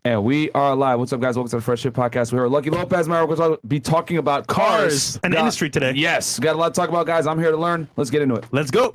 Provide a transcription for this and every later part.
And we are live. What's up, guys? Welcome to the Fresh Fit Podcast. We're Lucky Lopez, Myron. We're going to be talking about cars and industry today. Yes. Got a lot to talk about, guys. I'm here to learn. Let's get into it. Let's go.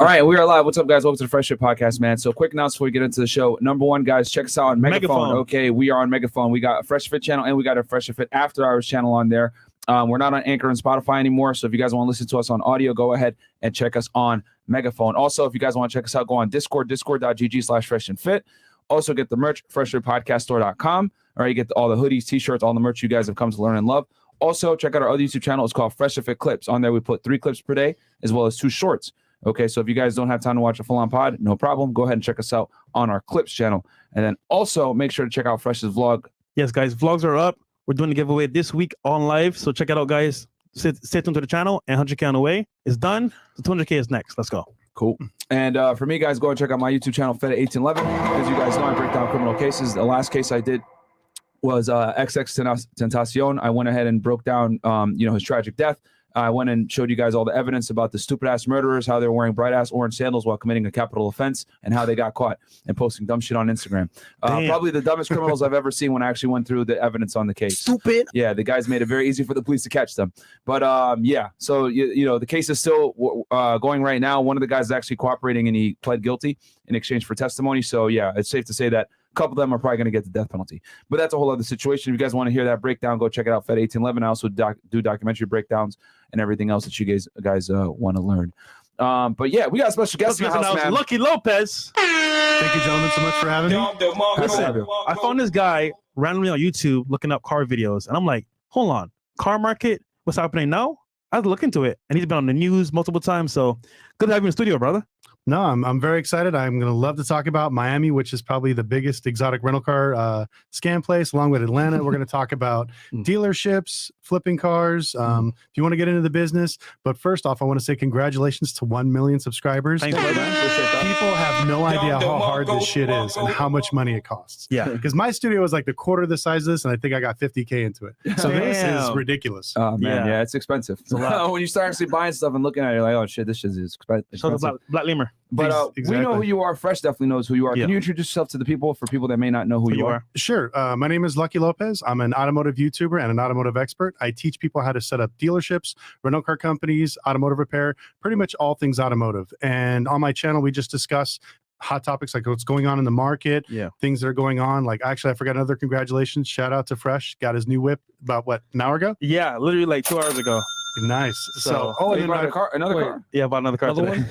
All right, we are live. What's up, guys? Welcome to the Fresh Fit Podcast, man. So quick announcement before we get into the show. Number one, guys, check us out on Megaphone. Okay, we are on Megaphone. We got a Fresh Fit channel and we got a Fresh Fit Afterhours channel on there. We're not on Anchor and Spotify anymore. So if you guys want to listen to us on audio, go ahead and check us on Megaphone. Also, if you guys want to check us out, go on Discord, discord.gg/Freshandfit. Also get the merch, freshfitpodcaststore.com. All right, you get all the hoodies, t-shirts, all the merch you guys have come to learn and love. Also, check out our other YouTube channel. It's called Fresh Fit Clips. On there, we put 3 clips per day as well as 2 shorts. Okay, so if you guys don't have time to watch a full-on pod, no problem. Go ahead and check us out on our Clips channel. And then also make sure to check out Fresh's vlog. Yes, guys, vlogs are up. We're doing a giveaway this week on live. So check it out, guys. Stay tuned to the channel. And 100K on the way is done. The 200K is next. Let's go. Cool. And for me, guys, go and check out my YouTube channel, Fed1811. As you guys know, I break down criminal cases. The last case I did was XXXTentacion. I went ahead and broke down, his tragic death. I went and showed you guys all the evidence about the stupid-ass murderers, how they're wearing bright-ass orange sandals while committing a capital offense, and how they got caught and posting dumb shit on Instagram. Probably the dumbest criminals I've ever seen when I actually went through the evidence on the case. Stupid. Yeah, the guys made it very easy for the police to catch them. But, so, the case is still going right now. One of the guys is actually cooperating, and he pled guilty in exchange for testimony. So, yeah, it's safe to say that a couple of them are probably going to get the death penalty. But that's a whole other situation. If you guys want to hear that breakdown, go check it out, Fed1811. I also do documentary breakdowns and everything else that you guys want to learn. But yeah, we got a special guest in the house, man. Lucky Lopez. Thank you, gentlemen, so much for having me. Listen, I found this guy randomly on YouTube looking up car videos, and I'm like, hold on, car market, what's happening now? I had to look into it, and he's been on the news multiple times. So good to have you in the studio, brother. No, I'm very excited. I'm going to love to talk about Miami, which is probably the biggest exotic rental car scam place, along with Atlanta. We're going to talk about dealerships, flipping cars, if you want to get into the business. But first off, I want to say congratulations to 1 million subscribers. Thanks, brother. Appreciate that. People have no idea how hard this shit is and how much money it costs. Yeah. Because my studio is like the quarter of the size of this, and I think I got 50K into it. So this is ridiculous. Oh, man, yeah, it's expensive. It's a lot. When you start actually buying stuff and looking at it, you're like, oh, shit, this shit is expensive. So the Black Lemur. But we know who you are. Fresh definitely knows who you are. Yeah. Can you introduce yourself to the people, for people that may not know who you are? Sure. My name is Lucky Lopez. I'm an automotive YouTuber and an automotive expert. I teach people how to set up dealerships, rental car companies, automotive repair, pretty much all things automotive. And on my channel, we just discuss hot topics like what's going on in the market, things that are going on. Like, actually, I forgot another congratulations. Shout out to Fresh. Got his new whip about, an hour ago? Yeah, literally like 2 hours ago. Nice. So, you bought another car? Yeah, I bought another car today.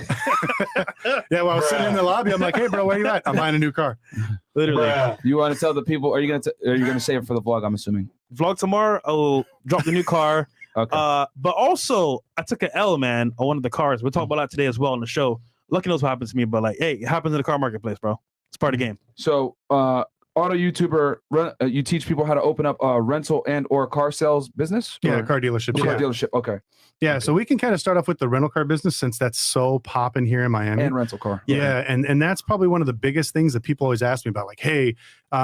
Yeah, well, I was sitting in the lobby. I'm like, hey, bro, where you at? I'm buying a new car. Literally. You want to tell the people? Are you gonna save it for the vlog? I'm assuming. Vlog tomorrow. I'll drop the new car. Okay. But also, I took an L, man, on one of the cars. We'll talk about that today as well on the show. Lucky knows what happens to me, but hey, it happens in the car marketplace, bro. It's part of the game. So, auto YouTuber, you teach people how to open up a rental and or car sales business? Yeah, car dealership. Car dealership. Okay. Yeah, so we can kind of start off with the rental car business since that's so popping here in Miami. And rental car. Yeah, and that's probably one of the biggest things that people always ask me about. Like, hey,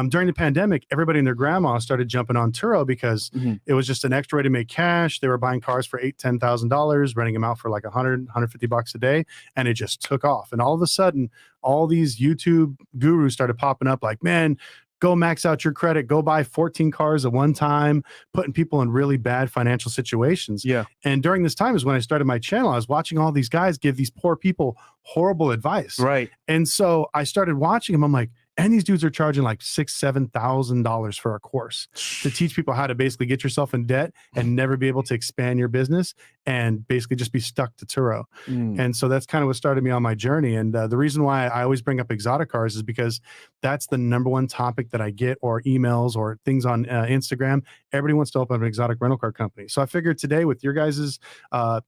during the pandemic, everybody and their grandma started jumping on Turo because it was just an extra way to make cash. They were buying cars for $8,000, $10,000, renting them out for like $100, $150 a day, and it just took off. And all of a sudden, all these YouTube gurus started popping up like, man, go max out your credit, go buy 14 cars at one time, putting people in really bad financial situations. Yeah. And during this time is when I started my channel. I was watching all these guys give these poor people horrible advice. Right. And so I started watching them. I'm like, And these dudes are charging like $6,000-$7,000 for a course to teach people how to basically get yourself in debt and never be able to expand your business and basically just be stuck to Turo. And so that's kind of what started me on my journey. And the reason why I always bring up exotic cars is because that's the #1 topic that I get, or emails or things on Instagram. Everybody wants to open up an exotic rental car company. So I figured today, with your guys'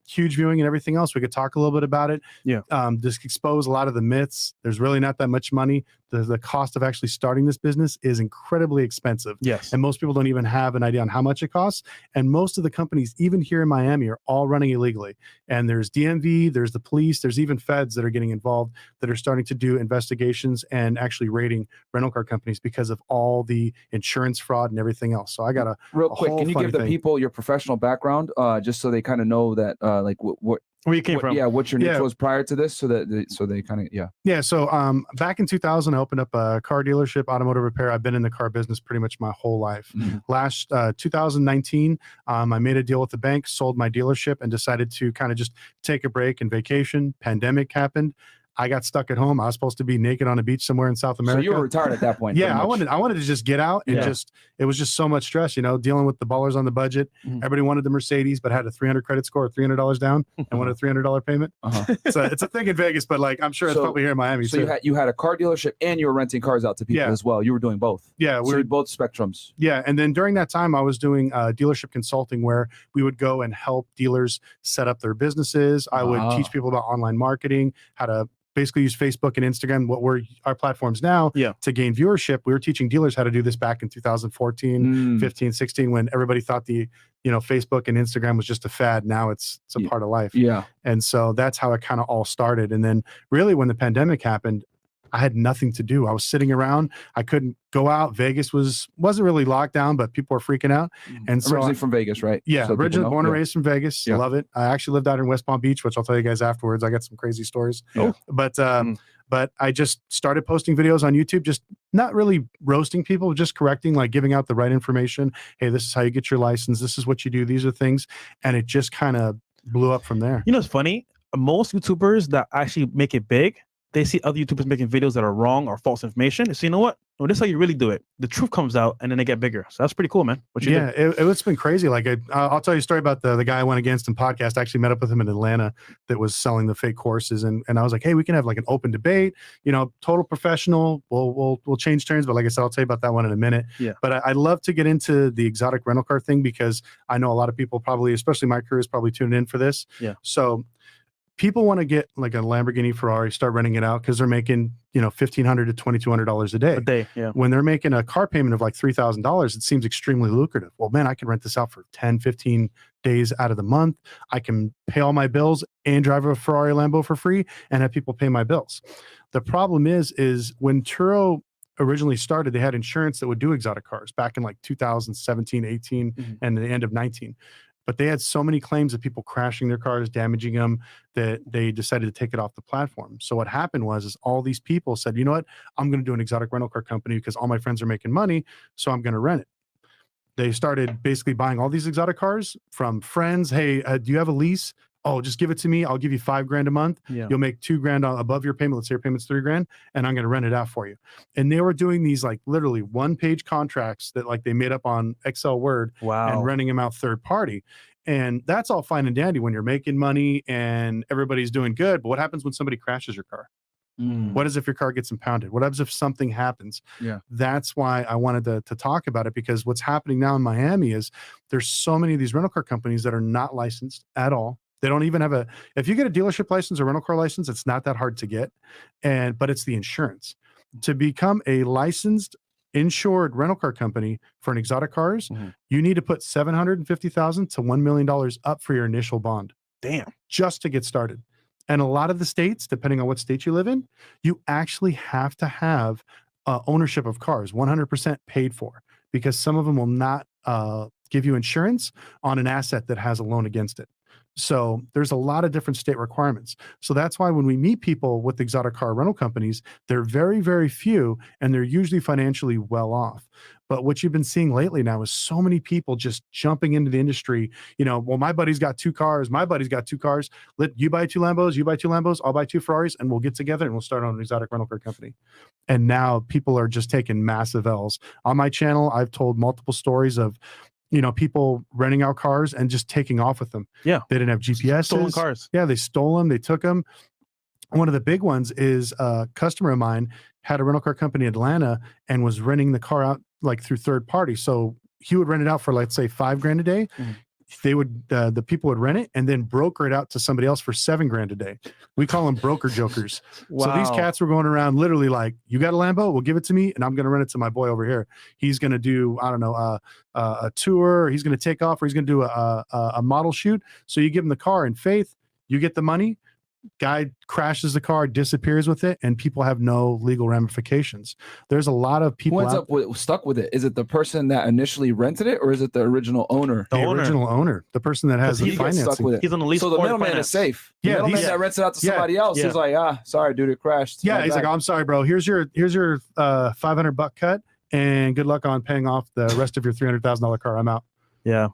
huge viewing and everything else, we could talk a little bit about it. Yeah. Just expose a lot of the myths. There's really not that much money. The cost of actually starting this business is incredibly expensive. Yes. And most people don't even have an idea on how much it costs. And most of the companies, even here in Miami, are all running illegally. And there's DMV, there's the police, there's even feds that are getting involved, that are starting to do investigations and actually raiding rental car companies because of all the insurance fraud and everything else. So I got a real quick. Can you give the thing. people your professional background, just so they kind of know that, like what where you came from? Yeah, what your niche was prior to this, so that they kind of Yeah. So back in 2000, I opened up a car dealership, automotive repair. I've been in the car business pretty much my whole life. Last 2019, I made a deal with the bank, sold my dealership, and decided to kind of just take a break and vacation. Pandemic happened. I got stuck at home. I was supposed to be naked on a beach somewhere in South America. So you were retired at that point. Yeah, I wanted to just get out and it was just so much stress, dealing with the ballers on the budget. Everybody wanted the Mercedes, but had a 300 credit score, $300 down, and wanted a $300 payment. So it's a thing in Vegas, but like I'm sure it's probably here in Miami. So you had a car dealership and you were renting cars out to people as well. You were doing both. Yeah, we were both spectrums. Yeah, and then during that time, I was doing dealership consulting, where we would go and help dealers set up their businesses. I would teach people about online marketing, how to basically use Facebook and Instagram, what were our platforms now, to gain viewership. We were teaching dealers how to do this back in 2014, 15, 16, when everybody thought the Facebook and Instagram was just a fad. Now it's a part of life. Yeah. And so that's how it kind of all started. And then really when the pandemic happened, I had nothing to do. I was sitting around. I couldn't go out. Vegas wasn't really locked down, but people were freaking out. And so originally from Vegas, right? Yeah, So originally born and raised from Vegas. Love it. I actually lived out in West Palm Beach, which I'll tell you guys afterwards. I got some crazy stories. But I just started posting videos on YouTube, just not really roasting people, just correcting, like giving out the right information. Hey, this is how you get your license. This is what you do. These are things. And it just kind of blew up from there. It's funny. Most YouTubers that actually make it big, they see other YouTubers making videos that are wrong or false information. So you know what? No, this is how you really do it. The truth comes out, and then they get bigger. So that's pretty cool, man. What you do? It's been crazy. Like I'll tell you a story about the guy I went against in podcast. I actually met up with him in Atlanta that was selling the fake courses, and I was like, hey, we can have like an open debate. Total professional. We'll change turns, but like I said, I'll tell you about that one in a minute. Yeah. But I'd love to get into the exotic rental car thing, because I know a lot of people probably, especially my crew, is probably tuning in for this. Yeah. So people want to get like a Lamborghini, Ferrari, start renting it out because they're making, $1,500 to $2,200 a day. When they're making a car payment of like $3,000, it seems extremely lucrative. Well, man, I can rent this out for 10, 15 days out of the month. I can pay all my bills and drive a Ferrari, Lambo for free and have people pay my bills. The problem is when Turo originally started, they had insurance that would do exotic cars back in like 2017, 18, and the end of 19. But they had so many claims of people crashing their cars, damaging them, that they decided to take it off the platform. So what happened was all these people said, you know what, I'm going to do an exotic rental car company because all my friends are making money, so I'm going to rent it. They started basically buying all these exotic cars from friends. Hey, do you have a lease? Oh, just give it to me. I'll give you $5,000 a month. You'll make $2,000 above your payment. Let's say your payment's $3,000, and I'm going to rent it out for you. And they were doing these like literally one-page contracts that like they made up on Excel Word and renting them out third party. And that's all fine and dandy when you're making money and everybody's doing good. But what happens when somebody crashes your car? What is if your car gets impounded? What happens if something happens? That's why I wanted to talk about it, because what's happening now in Miami is there's so many of these rental car companies that are not licensed at all. They don't even have if you get a dealership license or rental car license, it's not that hard to get. But it's the insurance. To become a licensed, insured rental car company for an exotic cars, you need to put $750,000 to $1 million up for your initial bond. Damn. Just to get started. And a lot of the states, depending on what state you live in, you actually have to have ownership of cars, 100% paid for, because some of them will not give you insurance on an asset that has a loan against it. So there's a lot of different state requirements. So that's why when we meet people with exotic car rental companies, they're very, very few, and they're usually financially well off. But what you've been seeing lately now is so many people just jumping into the industry. Well, my buddy's got 2 cars. My buddy's got 2 cars. You buy 2 Lambos, you buy 2 Lambos, I'll buy 2 Ferraris, and we'll get together and we'll start on an exotic rental car company. And now people are just taking massive L's. On my channel, I've told multiple stories of people renting out cars and just taking off with them. Yeah. They didn't have GPS. Stolen cars. Yeah, they stole them. They took them. One of the big ones is a customer of mine had a rental car company in Atlanta and was renting the car out like through third party. So he would rent it out for, let's say, $5,000 a day. Mm-hmm. They would, the people would rent it and then broker it out to somebody else for $7,000 a day. We call them broker jokers. Wow. So these cats were going around literally like, you got a Lambo? Well, give it to me, and I'm going to rent it to my boy over here. He's going to do, I don't know, a tour, or he's going to take off, or he's going to do a model shoot. So you give him the car in faith, you get the money. Guy crashes the car, disappears with it, and people have no legal ramifications. There's a lot of people who ends up stuck with it. Is it the person that initially rented it, or is it the original owner? The original owner, the person that has the financing. Stuck with it. He's on the lease. So the middleman is safe. The middleman that rents it out to somebody else is like, sorry, dude, it crashed. Yeah, he's like, oh, I'm sorry, bro. Here's your $500 cut, and good luck on paying off the rest of your $300,000 car. I'm out. Yeah.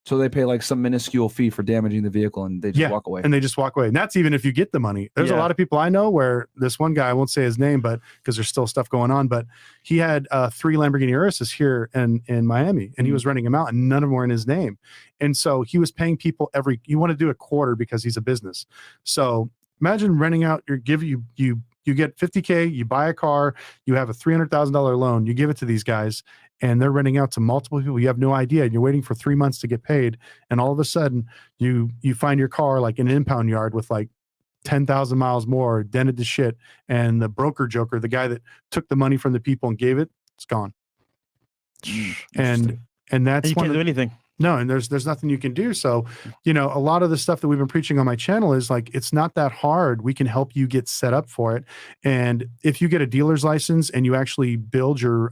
So they pay like some minuscule fee for damaging the vehicle, and they just walk away. And they just walk away. And that's even if you get the money. There's a lot of people I know where this one guy, I won't say his name, but because there's still stuff going on, but he had 3 Lamborghini Uruses here in Miami, and he was renting them out, and none of them were in his name. And so he was paying people you want to do a quarter because he's a business. So imagine renting out you get $50K, you buy a car, you have a $300,000 loan, you give it to these guys, and they're renting out to multiple people. You have no idea. You're waiting for 3 months to get paid, and all of a sudden you find your car like in an impound yard with like 10,000 miles more, dented to shit, and the broker joker, the guy that took the money from the people and gave it, it's gone. And that's you can't do anything. No, and there's nothing you can do. So, a lot of the stuff that we've been preaching on my channel is like, it's not that hard. We can help you get set up for it. And if you get a dealer's license and you actually build your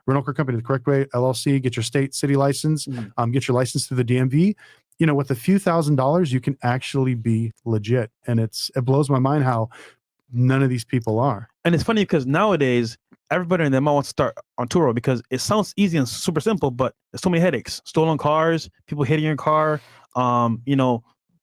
rental car company the correct way, LLC, get your state, city license, get your license through the DMV, with a few $1,000s, you can actually be legit. And it blows my mind how none of these people are. And it's funny because nowadays, everybody and their mom wants to start on Turo because it sounds easy and super simple, but there's so many headaches. Stolen cars, people hitting your car, telling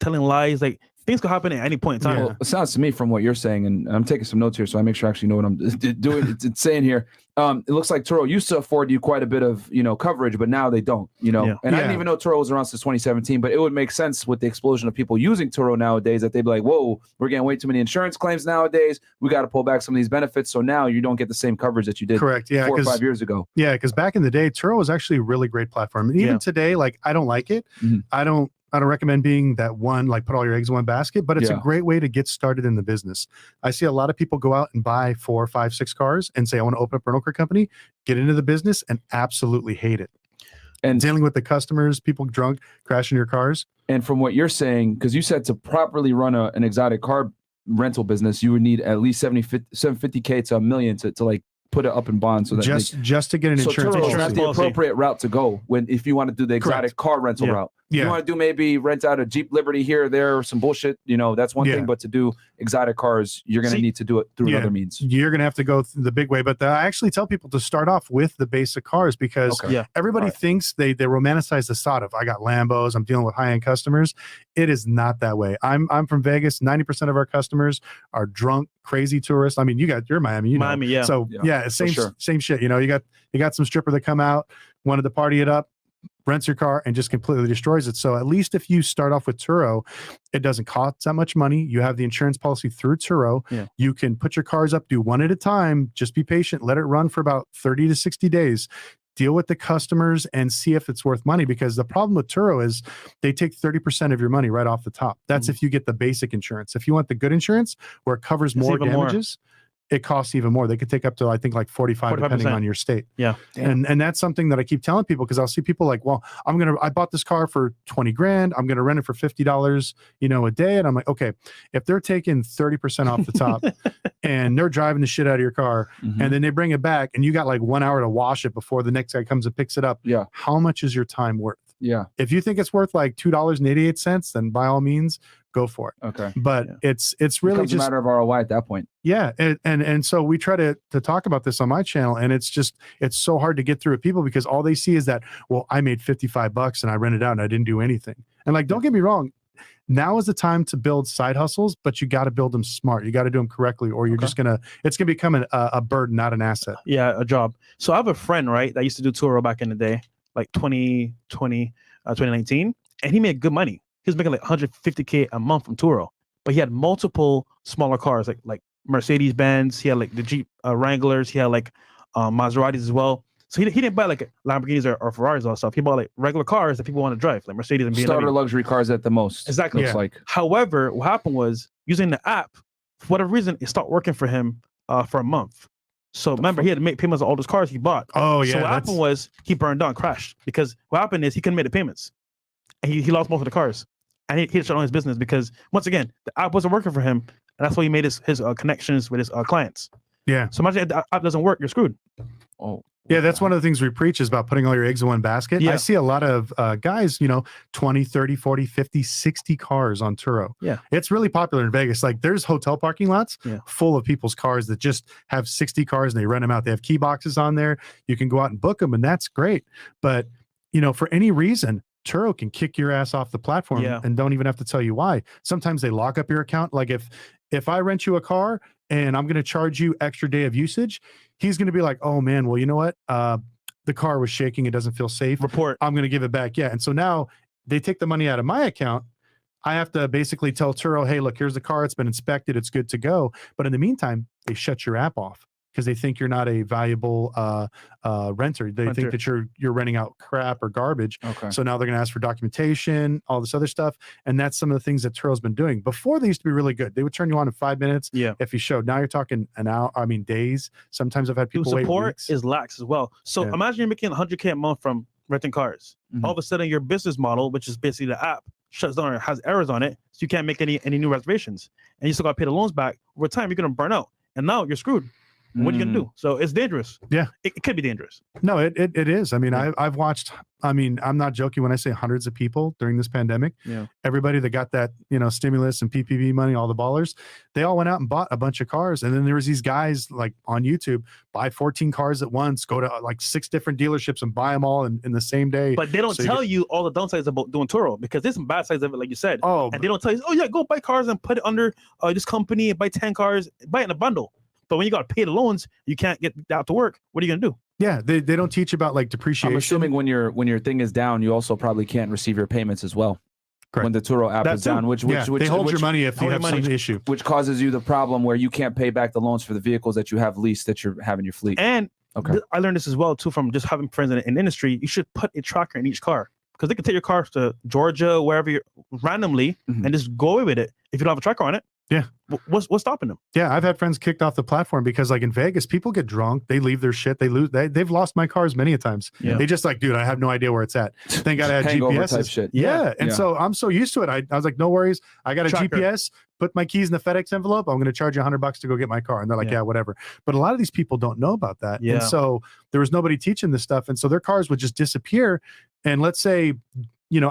lies. Like, things could happen at any point in time. Well, it sounds to me from what you're saying, and I'm taking some notes here so I make sure I actually know what I'm doing. It's saying here. It looks like Turo used to afford you quite a bit of coverage, but now they don't. And I didn't even know Turo was around since 2017. But it would make sense with the explosion of people using Turo nowadays that they'd be like, "Whoa, we're getting way too many insurance claims nowadays. We got to pull back some of these benefits." So now you don't get the same coverage that you did 4 or 5 years ago. Yeah, because back in the day, Turo was actually a really great platform. And even today, like, I don't like it. I don't recommend being that one, like, put all your eggs in one basket, but it's a great way to get started in the business. I see a lot of people go out and buy 4, 5, 6 cars and say, I want to open up a rental car company, get into the business, and absolutely hate it. And dealing with the customers, people drunk, crashing your cars. And from what you're saying, because you said to properly run an exotic car rental business, you would need at least $750K to $1 million to like put it up in bonds. So that just to get an insurance policy. That's the appropriate route to go if you want to do the exotic car rental route. If you want to do maybe rent out a Jeep Liberty here or there or some bullshit, that's one thing. But to do exotic cars, you're going to need to do it through other means. You're going to have to go the big way. But I actually tell people to start off with the basic cars because everybody thinks they romanticize the thought of, I got Lambos, I'm dealing with high-end customers. It is not that way. I'm from Vegas. 90% of our customers are drunk, crazy tourists. I mean, you're Miami. Miami, yeah. So same shit. You got some stripper that come out, wanted to party it up, rents your car and just completely destroys it. So at least if you start off with Turo, it doesn't cost that much money. You have the insurance policy through Turo. You can put your cars up, do one at a time. Just be patient. Let it run for about 30 to 60 days. Deal with the customers and see if it's worth money, because the problem with Turo is they take 30% of your money right off the top. That's if you get the basic insurance. If you want the good insurance where it covers more damages, it costs even more. They could take up to, I think, like 45 depending on your state. Yeah. And that's something that I keep telling people, because I'll see people like, well, I bought this car for 20 grand. I'm going to rent it for $50, a day. And I'm like, okay, if they're taking 30% off the top and they're driving the shit out of your car and then they bring it back and you got like 1 hour to wash it before the next guy comes and picks it up. Yeah. How much is your time worth? Yeah. If you think it's worth like $2.88, then by all means, go for it. Okay. But it's really Becomes just a matter of ROI at that point. yeah, and so we try to talk about this on my channel, and it's so hard to get through with people because all they see is that, well, I made $55 and I rented out and I didn't do anything. And like, don't get me wrong, now is the time to build side hustles, but you got to build them smart. You got to do them correctly, or you're just it's gonna become a burden, not an asset. Yeah, a job. So I have a friend, right, that used to do Turo back in the day, like 2020, 2019, and he made good money. He was making like $150K a month from Turo, but he had multiple smaller cars, like Mercedes Benz. He had like the Jeep Wranglers. He had like Maseratis as well. So he didn't buy like Lamborghinis or Ferraris or stuff. He bought like regular cars that people want to drive, like Mercedes and BMW. Starter luxury cars at the most. Exactly. Looks like. However, what happened was using the app, for whatever reason, it stopped working for him for a month. So remember, he had to make payments on all those cars he bought. Oh yeah. So what happened was he burned down, crashed, because what happened is he couldn't make the payments, and he lost most of the cars, and he shut down his business because once again the app wasn't working for him, and that's why he made his connections with his clients. Yeah. So imagine if the app doesn't work, you're screwed. Oh. Yeah, that's one of the things we preach is about putting all your eggs in one basket. Yeah. I see a lot of guys, 20, 30, 40, 50, 60 cars on Turo. Yeah. It's really popular in Vegas. Like there's hotel parking lots full of people's cars that just have 60 cars and they rent them out. They have key boxes on there. You can go out and book them and that's great. But, for any reason, Turo can kick your ass off the platform and don't even have to tell you why. Sometimes they lock up your account. Like if I rent you a car and I'm going to charge you extra day of usage, he's going to be like, oh man, well, you know what? The car was shaking. It doesn't feel safe. Report. I'm going to give it back. Yeah. And so now they take the money out of my account. I have to basically tell Turo, hey, look, here's the car. It's been inspected. It's good to go. But in the meantime, they shut your app off because they think you're not a valuable renter. They think that you're renting out crap or garbage. Okay. So now they're going to ask for documentation, all this other stuff. And that's some of the things that Turo's been doing. Before they used to be really good. They would turn you on in 5 minutes if you showed. Now you're talking an hour, days. Sometimes I've had people wait weeks. Support is lax as well. So imagine you're making $100K a month from renting cars. All of a sudden your business model, which is basically the app, shuts down or has errors on it. So you can't make any new reservations. And you still got to pay the loans back. Over time, you're going to burn out. And now you're screwed. What are you gonna do? So it's dangerous. Yeah, it could be dangerous. No, it is. I mean, I've watched. I mean, I'm not joking when I say hundreds of people during this pandemic. Yeah, everybody that got that stimulus and PPP money, all the ballers, they all went out and bought a bunch of cars. And then there was these guys like on YouTube buy 14 cars at once, go to like 6 different dealerships and buy them all in the same day. But they don't tell you all the downsides about doing Turo because there's some bad sides of it, like you said. Oh, and they don't tell you, oh yeah, go buy cars and put it under this company and buy 10 cars, buy it in a bundle. But when you got to pay the loans, you can't get out to work. What are you gonna do? Yeah, they don't teach about like depreciation. I'm assuming when your thing is down, you also probably can't receive your payments as well. Correct. When the Turo app is down, which they hold your money if you have some issue, which causes you the problem where you can't pay back the loans for the vehicles that you have leased that you have in your fleet. And I learned this as well too from just having friends in the industry. You should put a tracker in each car because they can take your car to Georgia, wherever you're randomly, and just go away with it if you don't have a tracker on it. Yeah. What's stopping them? Yeah, I've had friends kicked off the platform because like in Vegas, people get drunk, they leave their shit, they've lost my cars many a times. Yeah. They just like, dude, I have no idea where it's at. Thank God I had GPS type shit. Yeah. And so I'm so used to it. I was like, no worries. I got a tracker. GPS, put my keys in the FedEx envelope. I'm going to charge you $100 to go get my car. And they're like, yeah, whatever. But a lot of these people don't know about that. Yeah. And so there was nobody teaching this stuff. And so their cars would just disappear. And let's say,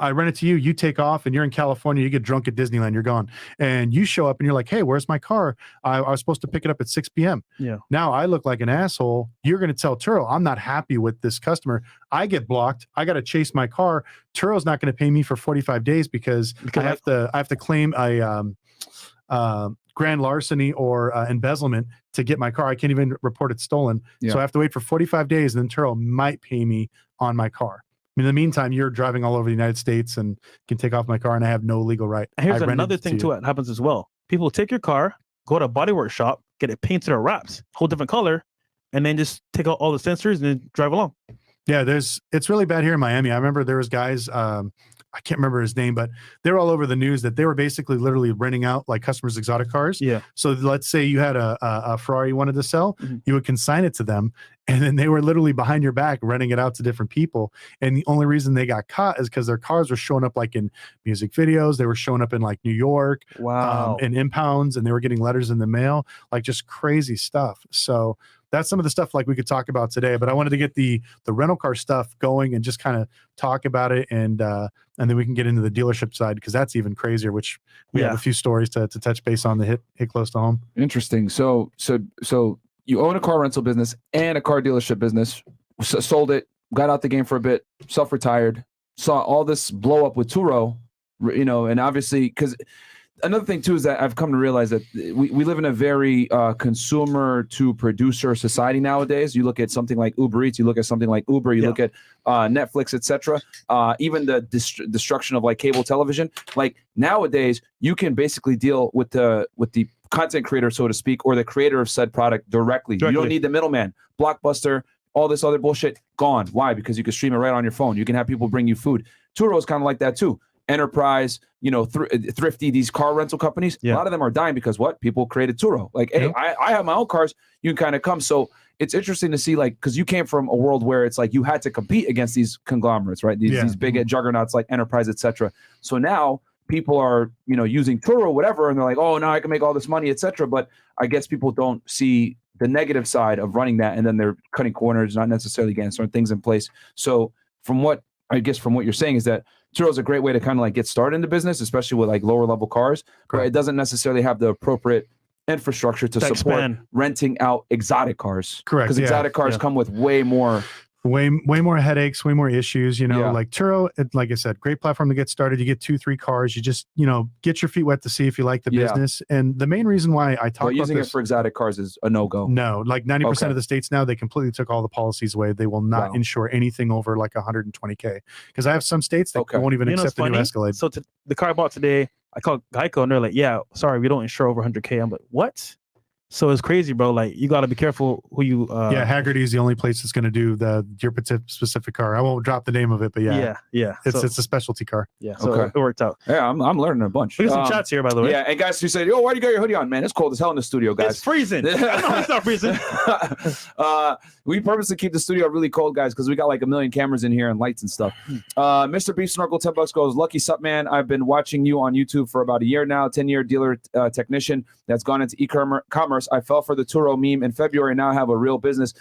I rent it to you, you take off and you're in California, you get drunk at Disneyland, you're gone. And you show up and you're like, hey, where's my car? I was supposed to pick it up at 6 p.m. Yeah. Now I look like an asshole. You're going to tell Turo, I'm not happy with this customer. I get blocked. I got to chase my car. Turo's not going to pay me for 45 days because I have to claim a grand larceny or embezzlement to get my car. I can't even report it stolen. Yeah. So I have to wait for 45 days and then Turo might pay me on my car. In the meantime, you're driving all over the United States and can take off my car and I have no legal right. And here's another thing too that happens as well. People take your car, go to a bodywork shop, get it painted or wraps, whole different color, and then just take out all the sensors and then drive along. Yeah, it's really bad here in Miami. I remember there was guys, I can't remember his name, but they were all over the news that they were basically literally renting out like customers' exotic cars. Yeah. So let's say you had a Ferrari you wanted to sell, you would consign it to them, and then they were literally behind your back renting it out to different people. And the only reason they got caught is because their cars were showing up like in music videos. They were showing up in like New York, in impounds, and they were getting letters in the mail, like just crazy stuff. So that's some of the stuff like we could talk about today. But I wanted to get the rental car stuff going and just kind of talk about it, and then we can get into the dealership side, because that's even crazier, which we have a few stories to touch base on that hit close to home. Interesting. So you own a car rental business and a car dealership business, sold it, got out the game for a bit, self-retired, saw all this blow up with Turo, and obviously, because another thing too is that I've come to realize that we live in a very consumer to producer society nowadays. You look at something like Uber Eats, you look at something like Uber, you look at Netflix, etc. Even the destruction of like cable television. Like nowadays, you can basically deal with the content creator, so to speak, or the creator of said product directly. You don't need the middleman. Blockbuster, all this other bullshit, gone. Why? Because you can stream it right on your phone. You can have people bring you food. Turo is kind of like that too. Enterprise, Thrifty, these car rental companies, a lot of them are dying because what? People created Turo. Like, hey, I have my own cars. You can kind of come. So it's interesting to see, like, because you came from a world where it's like you had to compete against these conglomerates, right? These big juggernauts like Enterprise, etc. So now people are, using Turo, whatever, and they're like, oh, now I can make all this money, etc. But I guess people don't see the negative side of running that, and then they're cutting corners, not necessarily getting certain things in place. So from what you're saying is that Turo is a great way to kind of like get started in the business, especially with like lower level cars, but it doesn't necessarily have the appropriate infrastructure to support renting out exotic cars. Correct. Because exotic cars come with way more headaches, way more issues, like Turo, like I said, great platform to get started. You get 2-3 cars, you just, get your feet wet to see if you like the business. And the main reason why I talk about using it for exotic cars is a no-go. No, like 90% of the states now, they completely took all the policies away. They will not insure anything over like 120K. Because I have some states that won't even accept the new Escalade. So the car I bought today, I called Geico and they're like, yeah, sorry, we don't insure over 100K. I'm like, what? So it's crazy, bro. Like, you got to be careful who you. Haggerty is the only place that's going to do your specific car. I won't drop the name of it, but it's a specialty car. Yeah, so it worked out. Yeah, I'm learning a bunch. We got some chats here, by the way. Yeah, and guys who said, "Yo, why do you got your hoodie on, man? It's cold as hell in the studio, guys. It's freezing." I know it's not freezing. We purposely keep the studio really cold, guys, because we got like 1 million cameras in here and lights and stuff. Mr. Beef Snorkel $10 goes, "Lucky sup, man. I've been watching you on YouTube for about a year now. 10-year dealer technician that's gone into e-commerce. I fell for the Turo meme in February. Now I have a real business.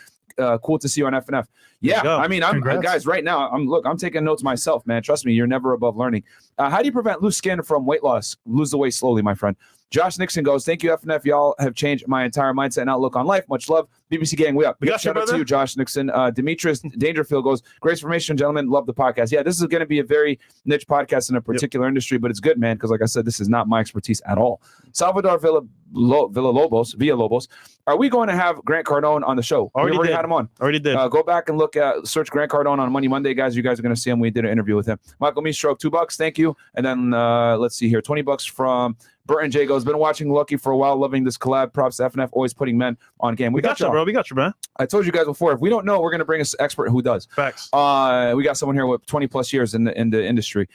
Cool to see you on FNF. Yeah, I mean, I'm guys right now. I'm taking notes myself, man. Trust me, you're never above learning. How do you prevent loose skin from weight loss? Lose the weight slowly, my friend. Josh Nixon goes, "Thank you, FNF. Y'all have changed my entire mindset and outlook on life. Much love. BBC gang, we up." Shout out to you, Josh Nixon. Demetrius Dangerfield goes, "Great information, gentlemen. Love the podcast." Yeah, this is going to be a very niche podcast in a particular industry, but it's good, man, because like I said, this is not my expertise at all. Salvador Villalobos. Are we going to have Grant Cardone on the show? We already had him on. Already did. Go back and search Grant Cardone on Money Monday, guys. You guys are going to see him. We did an interview with him. Michael Meestroke, $2. Thank you. And then let's see here, $20 from Burton J goes, "Been watching Lucky for a while, loving this collab. Props to FNF, always putting men on game." We got you, bro. We got you, man. I told you guys before, if we don't know, we're going to bring an expert who does. Facts. We got someone here with 20 plus years in the industry.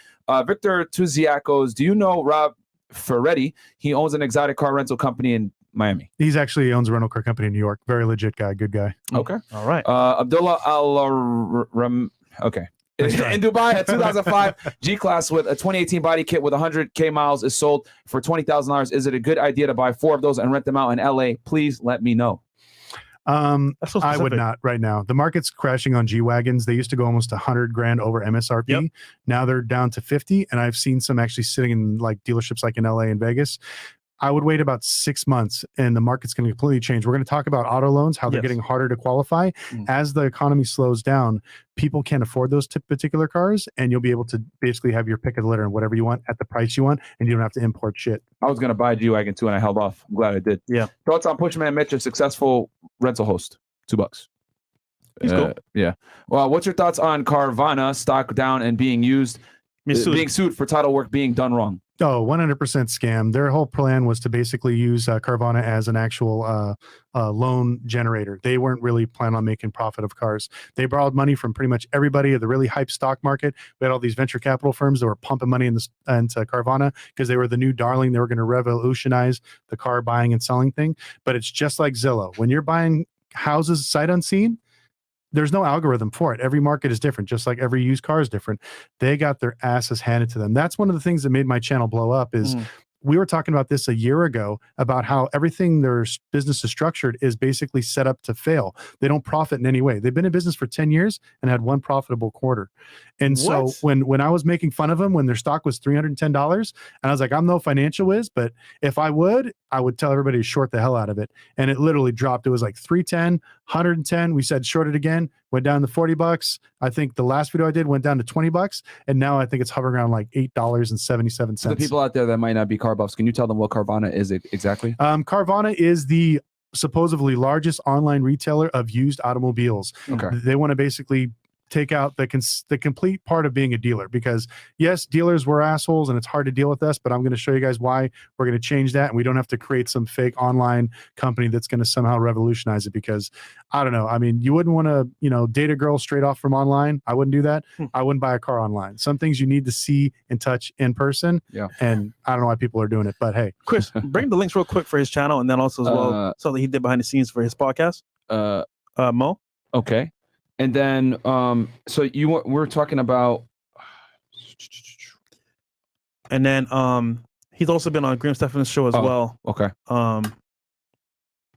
Victor Tuziak goes, "Do you know Rob Ferretti? He owns an exotic car rental company in Miami." He owns a rental car company in New York. Very legit guy. Good guy. Okay. All right. Abdullah okay. In Dubai, a 2005 G-Class with a 2018 body kit with 100K miles is sold for $20,000. Is it a good idea to buy 4 of those and rent them out in LA? Please let me know. I would not right now. The market's crashing on G Wagons. They used to go almost $100,000 over MSRP. Yep. Now they're down to 50, and I've seen some actually sitting in like dealerships like in LA and Vegas. I would wait about 6 months and the market's going to completely change. We're going to talk about auto loans, how they're getting harder to qualify. As the economy slows down, people can't afford those particular cars, and you'll be able to basically have your pick of the litter and whatever you want at the price you want, and you don't have to import shit. I was going to buy a G Wagon too, and I held off. I'm glad I did. Yeah. Thoughts on Pushman Mitch, a successful rental host? $2. He's cool. Yeah. Well, what's your thoughts on Carvana stock down and being sued for title work being done wrong? Oh, 100% scam. Their whole plan was to basically use Carvana as an actual loan generator. They weren't really planning on making profit of cars. They borrowed money from pretty much everybody at the really hype stock market. We had all these venture capital firms that were pumping money into Carvana because they were the new darling. They were going to revolutionize the car buying and selling thing. But it's just like Zillow. When you're buying houses sight unseen, there's no algorithm for it. Every market is different, just like every used car is different. They got their asses handed to them. That's one of the things that made my channel blow up is we were talking about this a year ago about how everything their business is structured is basically set up to fail. They don't profit in any way. They've been in business for 10 years and had one profitable quarter. And so when I was making fun of them when their stock was $310, and I was like, I'm no financial whiz, but if I would tell everybody to short the hell out of it. And it literally dropped. It was like 310, 110. We said short it again, went down to $40. I think the last video I did went down to $20. And now I think it's hovering around like $8.77. So the people out there that might not be car buffs, can you tell them what Carvana is exactly? Carvana is the supposedly largest online retailer of used automobiles. Okay. They want to basically take out the complete part of being a dealer, because yes, dealers were assholes and it's hard to deal with us, but I'm going to show you guys why we're going to change that. And we don't have to create some fake online company that's going to somehow revolutionize it, because I don't know. I mean, you wouldn't want to, date a girl straight off from online. I wouldn't do that. I wouldn't buy a car online. Some things you need to see and touch in person. Yeah. And I don't know why people are doing it, but hey. Chris, bring the links real quick for his channel, and then also as well something he did behind the scenes for his podcast. Mo. Okay. And then, so we're talking about, and then he's also been on Graham Stephan's show as well. Okay. There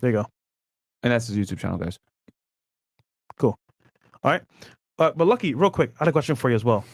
you go. And that's his YouTube channel, guys. Cool. All right. But Lucky, real quick, I had a question for you as well.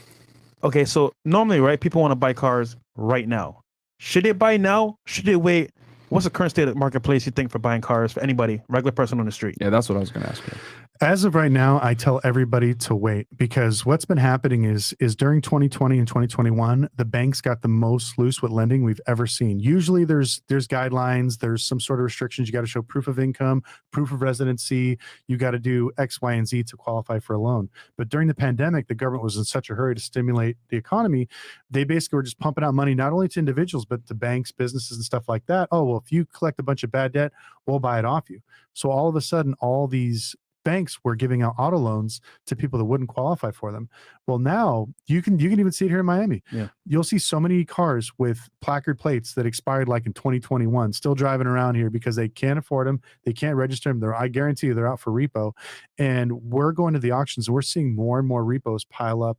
Okay, so normally, right, people want to buy cars right now. Should they buy now? Should they wait? What's the current state of the marketplace you think for buying cars for anybody, regular person on the street? Yeah, that's what I was going to ask you. As of right now, I tell everybody to wait, because what's been happening is during 2020 and 2021, the banks got the most loose with lending we've ever seen. Usually there's guidelines, there's some sort of restrictions. You got to show proof of income, proof of residency. You got to do X, Y, and Z to qualify for a loan. But during the pandemic, the government was in such a hurry to stimulate the economy. They basically were just pumping out money, not only to individuals, but to banks, businesses, and stuff like that. Oh, well, if you collect a bunch of bad debt, we'll buy it off you. So all of a sudden, all these banks were giving out auto loans to people that wouldn't qualify for them. Well, now you can even see it here in Miami. Yeah. You'll see so many cars with placard plates that expired like in 2021 still driving around here because they can't afford them. They can't register them. I guarantee you they're out for repo. And we're going to the auctions and we're seeing more and more repos pile up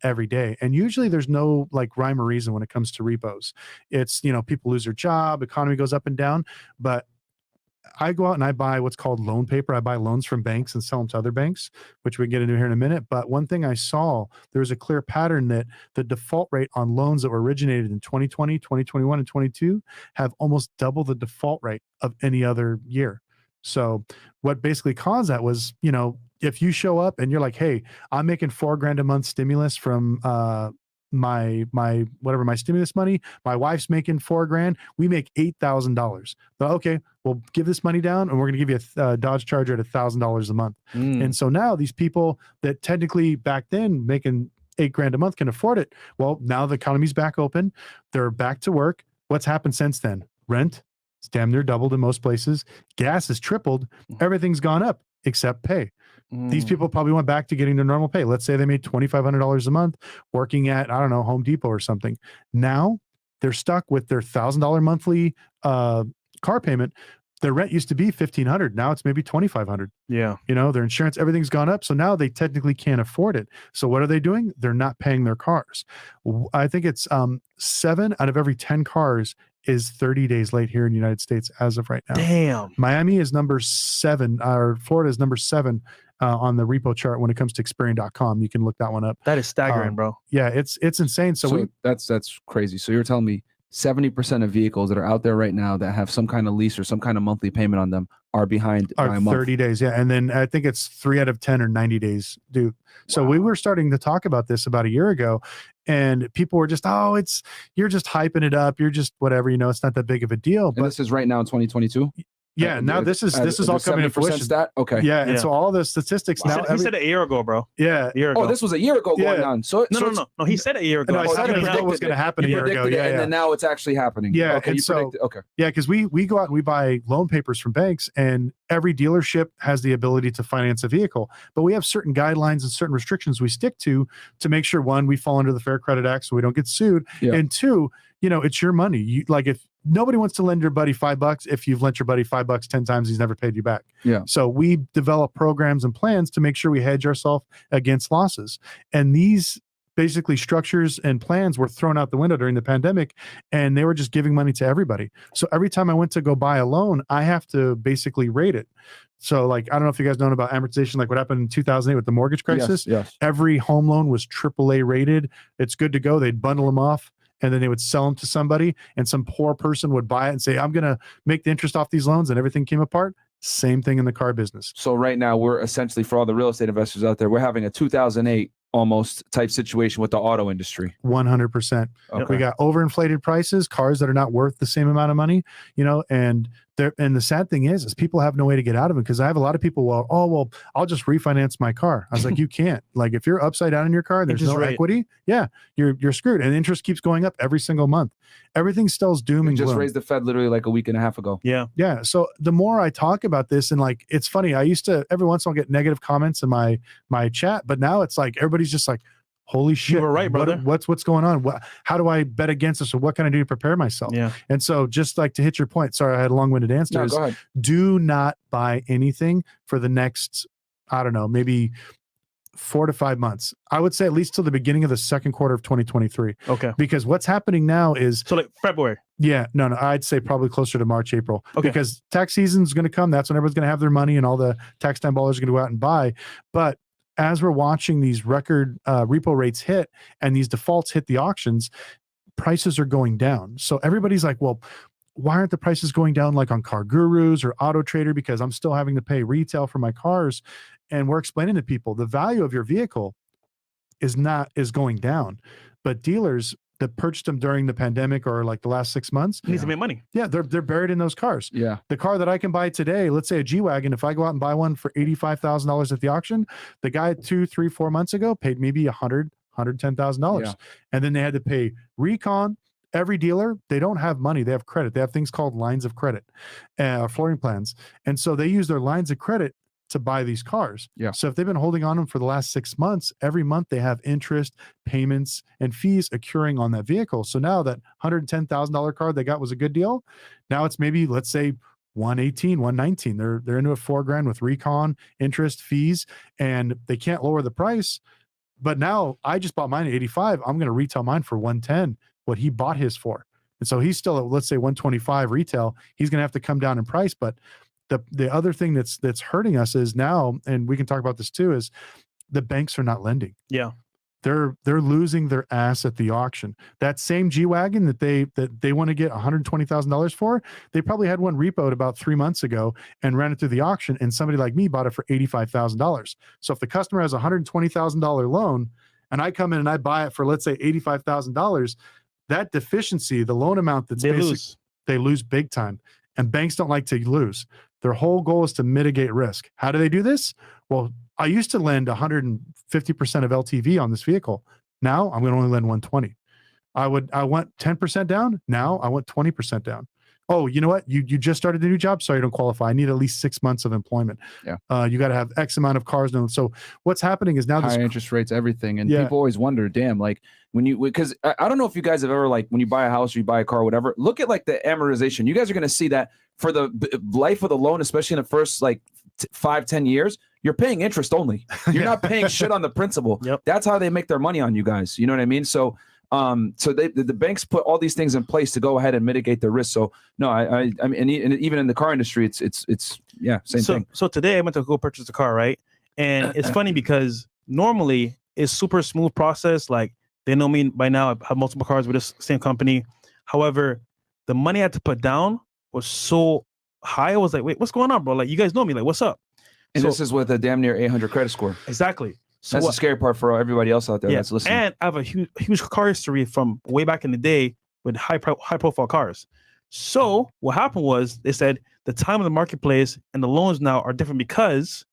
every day. And usually there's no like rhyme or reason when it comes to repos. It's, people lose their job, economy goes up and down, but I go out and I buy what's called loan paper. I buy loans from banks and sell them to other banks, which we get into here in a minute. But one thing I saw, there was a clear pattern that the default rate on loans that were originated in 2020, 2021, and 22 have almost double the default rate of any other year. So what basically caused that was, if you show up and you're like, hey, I'm making $4,000 a month stimulus from my stimulus money, my wife's making $4,000, we make $8,000. But okay, we'll give this money down and we're going to give you a Dodge Charger at $1,000 a month. And so now these people that technically back then making $8,000 a month can afford it. Well, now the economy's back open. They're back to work. What's happened since then? Rent, it's damn near doubled in most places. Gas has tripled. Everything's gone up except pay. These people probably went back to getting their normal pay. Let's say they made $2,500 a month working at, I don't know, Home Depot or something. Now they're stuck with their $1,000 monthly car payment. Their rent used to be $1,500. Now it's maybe $2,500. Yeah. Their insurance, everything's gone up. So now they technically can't afford it. So what are they doing? They're not paying their cars. I think it's 7 out of every 10 cars is 30 days late here in the United States as of right now. Damn. Miami is number 7, or Florida is number 7 on the repo chart when it comes to Experian.com. You can look that one up. That is staggering, bro. Yeah, it's insane. So that's crazy. So you're telling me 70% of vehicles that are out there right now that have some kind of lease or some kind of monthly payment on them are behind by a month. 30 days. Yeah. And then I think it's 3 out of 10 or 90 days due. So we were starting to talk about this about a year ago, and people were just, you're just hyping it up. You're just whatever, it's not that big of a deal. But this is right now in 2022. Yeah, now this is all coming to fruition. Stat? Okay. Yeah, and so all the statistics now. He said a year ago, bro. Yeah, a year ago. Oh, this was a year ago going on. So no. He said a year ago. No, I said it was going to happen a year ago. Yeah, and then now it's actually happening. Yeah, okay. Yeah, because we go out and we buy loan papers from banks, and every dealership has the ability to finance a vehicle, but we have certain guidelines and certain restrictions we stick to make sure, one, we fall under the Fair Credit Act so we don't get sued, and two, it's your money. If nobody wants to lend your buddy $5 if you've lent your buddy $5 10 times, he's never paid you back. Yeah. So we develop programs and plans to make sure we hedge ourselves against losses. And these basically structures and plans were thrown out the window during the pandemic, and they were just giving money to everybody. So every time I went to go buy a loan, I have to basically rate it. So like, I don't know if you guys know about amortization, like what happened in 2008 with the mortgage crisis. Yes. Every home loan was AAA rated. It's good to go. They'd bundle them off, and then they would sell them to somebody, and some poor person would buy it and say, I'm going to make the interest off these loans, and everything came apart. Same thing in the car business. So right now we're essentially, for all the real estate investors out there, we're having a 2008 almost type situation with the auto industry. 100%. Okay. We got overinflated prices, cars that are not worth the same amount of money, and the sad thing is people have no way to get out of it, because I have a lot of people, well, I'll just refinance my car. I was like, you can't. Like, if you're upside down in your car, there's no equity. Yeah, you're screwed. And interest keeps going up every single month. Everything still is doom and gloom. Just raised the Fed literally like a week and a half ago. Yeah. Yeah. So the more I talk about this, and like, it's funny, I used to every once in a while get negative comments in my chat, but now it's like everybody's just like, holy shit, you were right, brother. What's going on? How do I bet against this? Or what can I do to prepare myself? Yeah. And so, just like to hit your point, sorry, I had a long-winded answer. No, go ahead. Do not buy anything for the next, I don't know, maybe 4 to 5 months. I would say at least till the beginning of the second quarter of 2023. Okay. Because what's happening now is, so like February. Yeah, no, I'd say probably closer to March, April. Okay. Because tax season is going to come. That's when everyone's going to have their money, and all the tax time ballers are going to go out and buy. But as we're watching these record repo rates hit and these defaults hit the auctions, prices are going down. So everybody's like, well, why aren't the prices going down like on Car Gurus or Auto Trader? Because I'm still having to pay retail for my cars. And we're explaining to people the value of your vehicle is going down. But dealers that purchased them during the pandemic or like the last 6 months Needs to make money. Yeah, they're buried in those cars. Yeah. The car that I can buy today, let's say a G Wagon, if I go out and buy one for $85,000 at the auction, the guy 2, 3, 4 months ago paid maybe $110,000. Yeah. And then they had to pay recon. Every dealer, they don't have money. They have credit. They have things called lines of credit, flooring plans. And so they use their lines of credit to buy these cars. Yeah. So if they've been holding on them for the last 6 months, every month they have interest, payments, and fees accruing on that vehicle. So now that $110,000 car they got was a good deal. Now it's maybe, let's say, 118, 119. They're into a $4,000 with recon, interest, fees, and they can't lower the price. But now I just bought mine at 85. I'm going to retail mine for 110, what he bought his for. And so he's still at, let's say, 125 retail. He's going to have to come down in price. But the other thing that's hurting us is now, and we can talk about this too, is the banks are not lending. Yeah. They're losing their ass at the auction. That same G Wagon that they want to get $120,000 for, they probably had one repoed about 3 months ago and ran it through the auction, and somebody like me bought it for $85,000. So if the customer has a $120,000 loan and I come in and I buy it for, let's say, $85,000, that deficiency, the loan amount they lose big time. And banks don't like to lose. Their whole goal is to mitigate risk. How do they do this? Well, I used to lend 150% of LTV on this vehicle. Now I'm going to only lend 120. I want 10% down. Now I want 20% down. Oh, you know what? You just started a new job. Sorry, you don't qualify. I need at least 6 months of employment. Yeah. You got to have X amount of cars known. So what's happening is now higher interest rates, everything. And people always wonder, damn, like because I don't know if you guys have ever, like, when you buy a house or you buy a car or whatever, look at like the amortization. You guys are going to see that for the life of the loan, especially in the first like 5-10 years, you're paying interest only. You're not paying shit on the principal. Yep. That's how they make their money on you guys. You know what I mean? So the banks put all these things in place to go ahead and mitigate the risk. So no, I mean, and even in the car industry, it's same thing. So today I went to go purchase a car, right? And it's funny because normally it's super smooth process. Like, they know me by now. I have multiple cars with this same company. However, the money I had to put down was so high. I was like, wait, what's going on, bro? Like, you guys know me. Like, what's up? And this is with a damn near 800 credit score. Exactly. So that's the scary part for everybody else out there that's listening. And I have a huge car history from way back in the day with high profile cars. So what happened was, they said the time of the marketplace and the loans now are different because,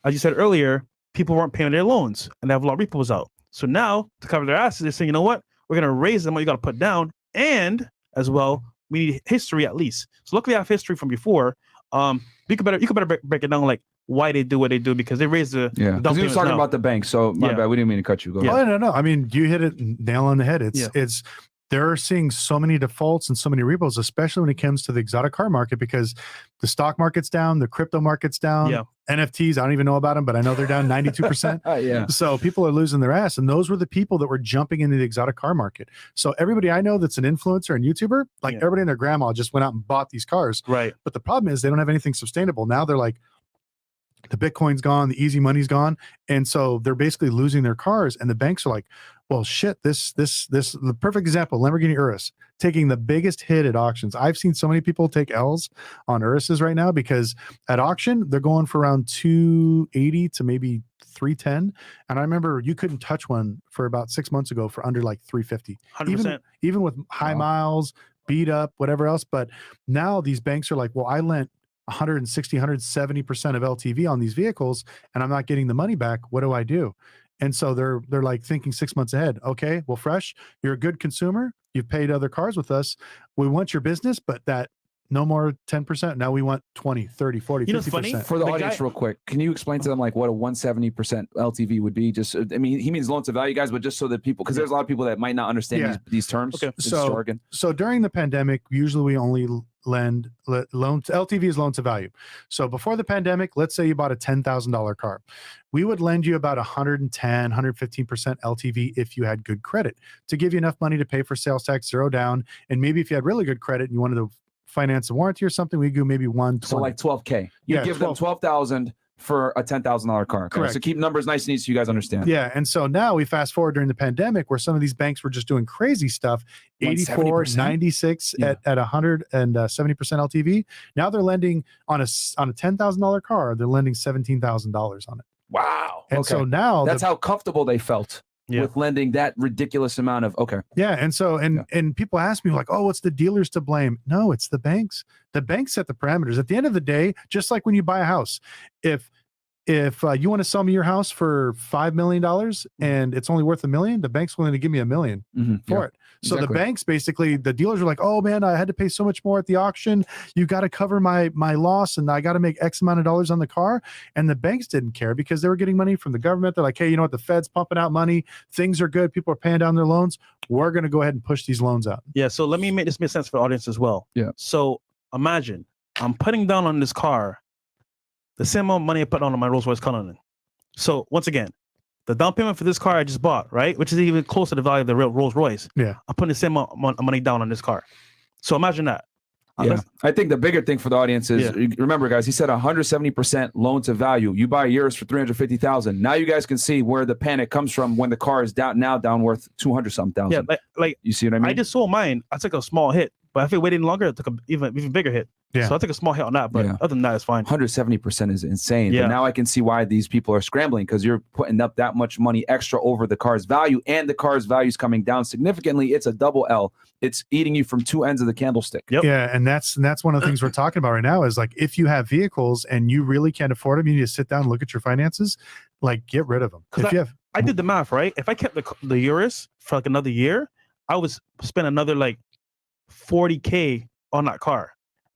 as you said earlier, people weren't paying their loans and they have a lot of repos out. So now, to cover their asses, they're saying, you know what? We're going to raise them what you got to put down. And as well, we need history at least. So luckily I have history from before. You could better break it down, like why they do what they do, because they raised the because he was talking about the bank. So my bad, we didn't mean to cut you. Go ahead. Oh, no. I mean, you hit it nail on the head. It's they're seeing so many defaults and so many repos, especially when it comes to the exotic car market, because the stock market's down, the crypto market's down, NFTs, I don't even know about them, but I know they're down 92%. Yeah. So people are losing their ass. And those were the people that were jumping into the exotic car market. So everybody I know that's an influencer and YouTuber, like everybody and their grandma just went out and bought these cars. Right. But the problem is they don't have anything sustainable. Now they're like, the Bitcoin's gone, the easy money's gone. And so they're basically losing their cars. And the banks are like, well, shit, the perfect example, Lamborghini Urus, taking the biggest hit at auctions. I've seen so many people take L's on Uruses right now because at auction, they're going for around 280 to maybe 310. And I remember you couldn't touch one for about 6 months ago for under like 350. 100%. Even with high miles, beat up, whatever else. But now these banks are like, well, I lent 160, 170% of LTV on these vehicles, and I'm not getting the money back. What do I do? And so they're like thinking 6 months ahead. Okay, well, Fresh, you're a good consumer. You've paid other cars with us. We want your business, but that no more 10%. Now we want 20, 30, 40, 50%. You know, it's funny for the audience, real quick. Can you explain to them like what a 170% LTV would be? Just, I mean, he means loan to value, guys, but just so that people, because there's a lot of people that might not understand these terms. Okay. So during the pandemic, usually we only lend loans. LTV is loan to value. So before the pandemic, let's say you bought a $10,000 car. We would lend you about 110, 115% LTV if you had good credit to give you enough money to pay for sales tax, zero down. And maybe if you had really good credit and you wanted to finance a warranty or something, we do maybe 120. So like 12K. You give them 12,000 for a $10,000 car. Correct. So keep numbers nice and easy so you guys understand. Yeah. And so now we fast forward during the pandemic where some of these banks were just doing crazy stuff, 84, 96 at 170% LTV. Now they're lending on a $10,000 car, they're lending $17,000 on it. Wow. And so now that's how comfortable they felt with lending that ridiculous amount of, Yeah. And so, and people ask me like, oh, it's the dealers to blame. No, it's the banks. The banks set the parameters. At the end of the day, just like when you buy a house, if you want to sell me your house for $5 million and it's only worth $1 million, the bank's willing to give me $1 million for it. So the banks basically, the dealers are like, oh man, I had to pay so much more at the auction. You got to cover my loss and I got to make X amount of dollars on the car. And the banks didn't care because they were getting money from the government. They're like, hey, you know what? The Fed's pumping out money. Things are good. People are paying down their loans. We're going to go ahead and push these loans out. Yeah. So let me make this make sense for the audience as well. Yeah. So imagine I'm putting down on this car the same amount of money I put on my Rolls Royce Cullinan. So once again, the down payment for this car I just bought, right, which is even closer to the value of the real Rolls Royce. Yeah, I'm putting the same amount of money down on this car. So imagine that. I think the bigger thing for the audience is, remember, guys, he said 170% loan to value. You buy yours for $350,000. Now you guys can see where the panic comes from when the car is down worth 200-something thousand. Yeah, like you see what I mean? I just sold mine. I took a small hit, but if it waited longer, it took an even bigger hit. Yeah. So I took a small hit on that, but other than that, it's fine. 170% is insane. Yeah. But now I can see why these people are scrambling, because you're putting up that much money extra over the car's value, and the car's value is coming down significantly. It's a double L. It's eating you from two ends of the candlestick. Yep. Yeah, and that's one of the things we're talking about right now is like, if you have vehicles and you really can't afford them, you need to sit down and look at your finances, like get rid of them. I did the math, right? If I kept the Urus for like another year, I would spend another like $40K on that car.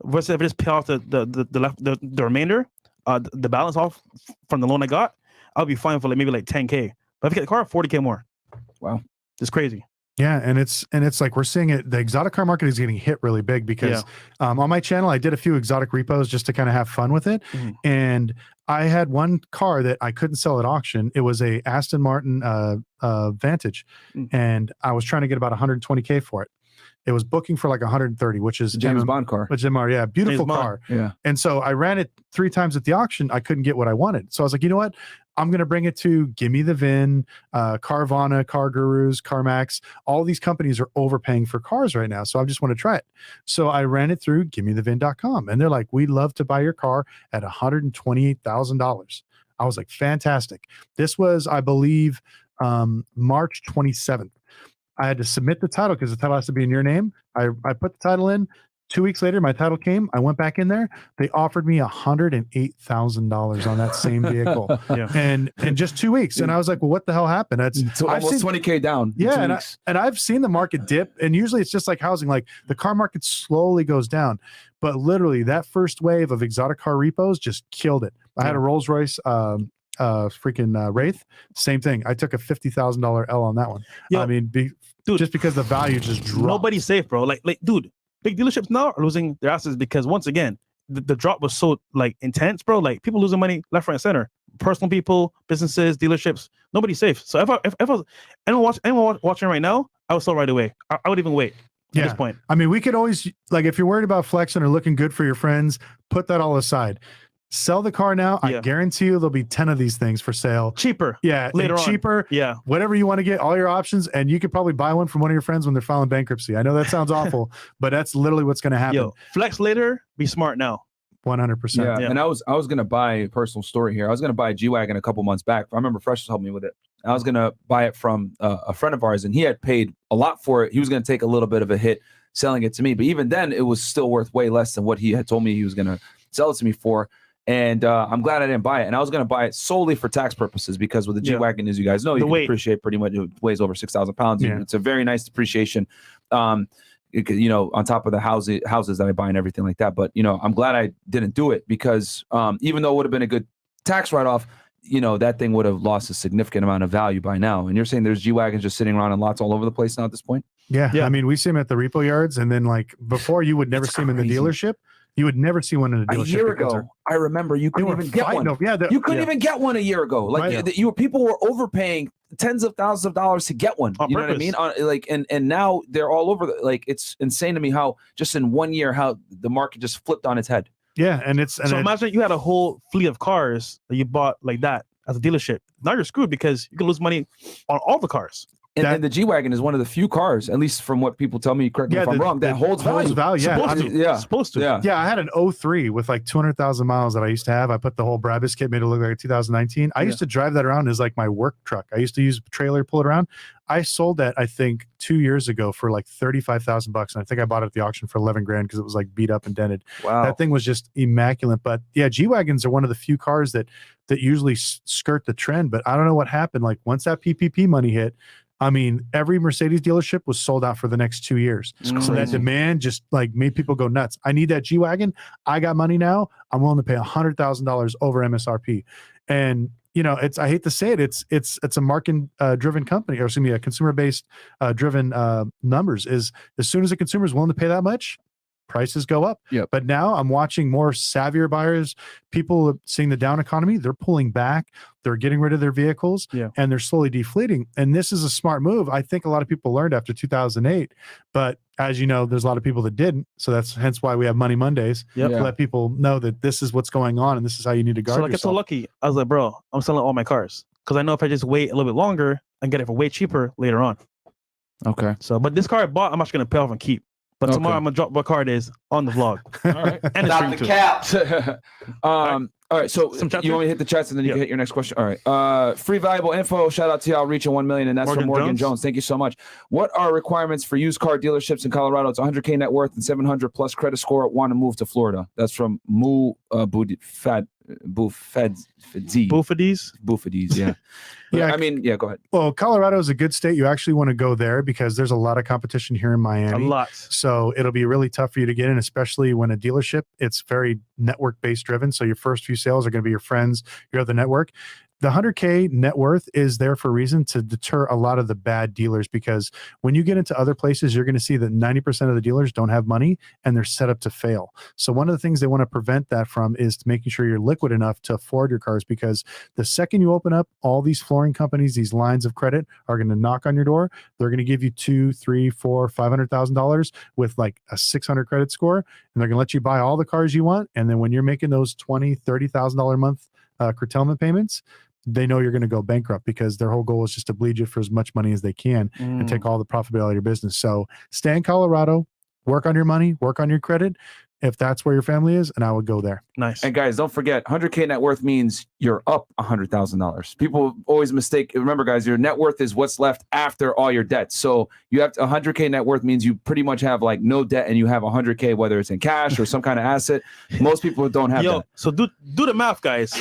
Versus if I just pay off the remainder, the balance off from the loan I got, I'll be fine for like maybe like 10K. But if I get the car, 40K more. Wow, it's crazy. Yeah, and it's like we're seeing it. The exotic car market is getting hit really big because on my channel I did a few exotic repos just to kind of have fun with it, and I had one car that I couldn't sell at auction. It was a Aston Martin Vantage, and I was trying to get about 120K for it. It was booking for like 130, which is James Bond car. Yeah, beautiful car. Yeah. And so I ran it 3 times at the auction. I couldn't get what I wanted. So I was like, you know what? I'm going to bring it to Gimme the VIN, Carvana, Car Gurus, CarMax. All these companies are overpaying for cars right now. So I just want to try it. So I ran it through gimmethevin.com. And they're like, we'd love to buy your car at $128,000. I was like, fantastic. This was, I believe, March 27th. I had to submit the title because the title has to be in your name. I put the title in. 2 weeks later, my title came. I went back in there. They offered me $108,000 on that same vehicle, and in just 2 weeks. And I was like, "Well, what the hell happened?" That's almost 20K down. Yeah, and I've seen the market dip, and usually it's just like housing. Like the car market slowly goes down, but literally that first wave of exotic car repos just killed it. I had a Rolls Royce. Wraith, same thing. I took a $50,000 L on that one. I mean, dude, just because the value just dropped. Nobody's safe, bro. Like, dude, big dealerships now are losing their asses because once again, the drop was so like intense, bro. Like people losing money left, right, and center. Personal people, businesses, dealerships, nobody's safe. So if I was anyone watching right now, I would sell right away. I would even wait at this point. I mean, we could always, like, if you're worried about flexing or looking good for your friends, put that all aside. Sell the car now. I guarantee you there'll be 10 of these things for sale. Cheaper. Yeah. Later on. Cheaper. Yeah. Whatever you want to get, all your options. And you could probably buy one from one of your friends when they're filing bankruptcy. I know that sounds awful, but that's literally what's going to happen. Yo, flex later, be smart now. 100%. Yeah. And I was going to buy a personal story here. I was going to buy a G Wagon a couple months back. I remember Fresh helped me with it. I was going to buy it from a friend of ours, and he had paid a lot for it. He was going to take a little bit of a hit selling it to me. But even then, it was still worth way less than what he had told me he was going to sell it to me for. And I'm glad I didn't buy it. And I was going to buy it solely for tax purposes, because with the G Wagon, as you guys know, you can depreciate pretty much. It weighs over 6,000 pounds. Yeah. It's a very nice depreciation, on top of the houses that I buy and everything like that. But, I'm glad I didn't do it, because even though it would have been a good tax write-off, that thing would have lost a significant amount of value by now. And you're saying there's G Wagons just sitting around in lots all over the place now at this point? Yeah. I mean, we see them at the repo yards, and then like before, you would never see them in the dealership. You would never see one in a dealership. A year ago, I remember you couldn't even get one. You couldn't even get one a year ago. Like people were overpaying tens of thousands of dollars to get one. You know what I mean? And now they're all over. It's insane to me how just in 1 year how the market just flipped on its head. Yeah, so imagine you had a whole fleet of cars that you bought like that as a dealership. Now you're screwed because you can lose money on all the cars. And the G Wagon is one of the few cars, at least from what people tell me, correct me if I'm wrong, that holds value. Supposed to. Yeah, I had an 03 with like 200,000 miles that I used to have. I put the whole Brabus kit, made it look like a 2019. I used to drive that around as like my work truck. I used to use a trailer, pull it around. I sold that, I think, 2 years ago for like $35,000 bucks. And I think I bought it at the auction for 11 grand because it was like beat up and dented. Wow. That thing was just immaculate. But yeah, G Wagons are one of the few cars that usually skirt the trend. But I don't know what happened. Like once that PPP money hit, I mean, every Mercedes dealership was sold out for the next 2 years. So that demand just like made people go nuts. I need that G Wagon. I got money now. I'm willing to pay $100,000 over MSRP. And I hate to say it, it's a market driven company, or excuse me, a consumer based driven numbers. Is as soon as a consumer is willing to pay that much, prices go up. Yeah. But now I'm watching more savvier buyers, people seeing the down economy, they're pulling back, they're getting rid of their vehicles, and they're slowly defleeting. And this is a smart move. I think a lot of people learned after 2008, but as you know, there's a lot of people that didn't. So that's hence why we have Money Mondays to let people know that this is what's going on and this is how you need to guard yourself. I get so lucky. I was like, bro, I'm selling all my cars because I know if I just wait a little bit longer, I can get it for way cheaper later on. Okay. So, but this car I bought, I'm actually going to pay off and keep. But tomorrow I'm going to drop what car it is on the vlog. All right. And Not the cap. All right, so you want me to hit the chats and then you can hit your next question? All right. Free valuable info. Shout out to y'all reaching 1 million, and that's from Morgan Jones. Thank you so much. What are requirements for used car dealerships in Colorado? It's 100K net worth and 700 plus credit score. Want to move to Florida? That's from Boufadies, yeah. Yeah, I mean, yeah, go ahead. Well, Colorado is a good state. You actually want to go there because there's a lot of competition here in Miami. A lot. So it'll be really tough for you to get in, especially when a dealership, it's very network based driven. So your first few sales are going to be your friends, your other network. The 100K net worth is there for a reason to deter a lot of the bad dealers, because when you get into other places, you're going to see that 90% of the dealers don't have money and they're set up to fail. So one of the things they want to prevent that from is making sure you're liquid enough to afford your cars, because the second you open up, all these flooring companies, these lines of credit are going to knock on your door. They're going to give you $200,000, $300,000, $400,000, $500,000 with like a 600 credit score, and they're going to let you buy all the cars you want. And then when you're making those $20,000, $30,000 a month curtailment payments, they know you're going to go bankrupt, because their whole goal is just to bleed you for as much money as they can and take all the profitability of your business. So stay in Colorado, work on your money, work on your credit, if that's where your family is, and I would go there. Nice. And guys, don't forget, 100K net worth means you're up $100,000. People always mistake. Remember, guys, your net worth is what's left after all your debts. So you have 100K net worth means you pretty much have like no debt, and you have 100K, whether it's in cash or some kind of asset. Most people don't have that. So do the math, guys.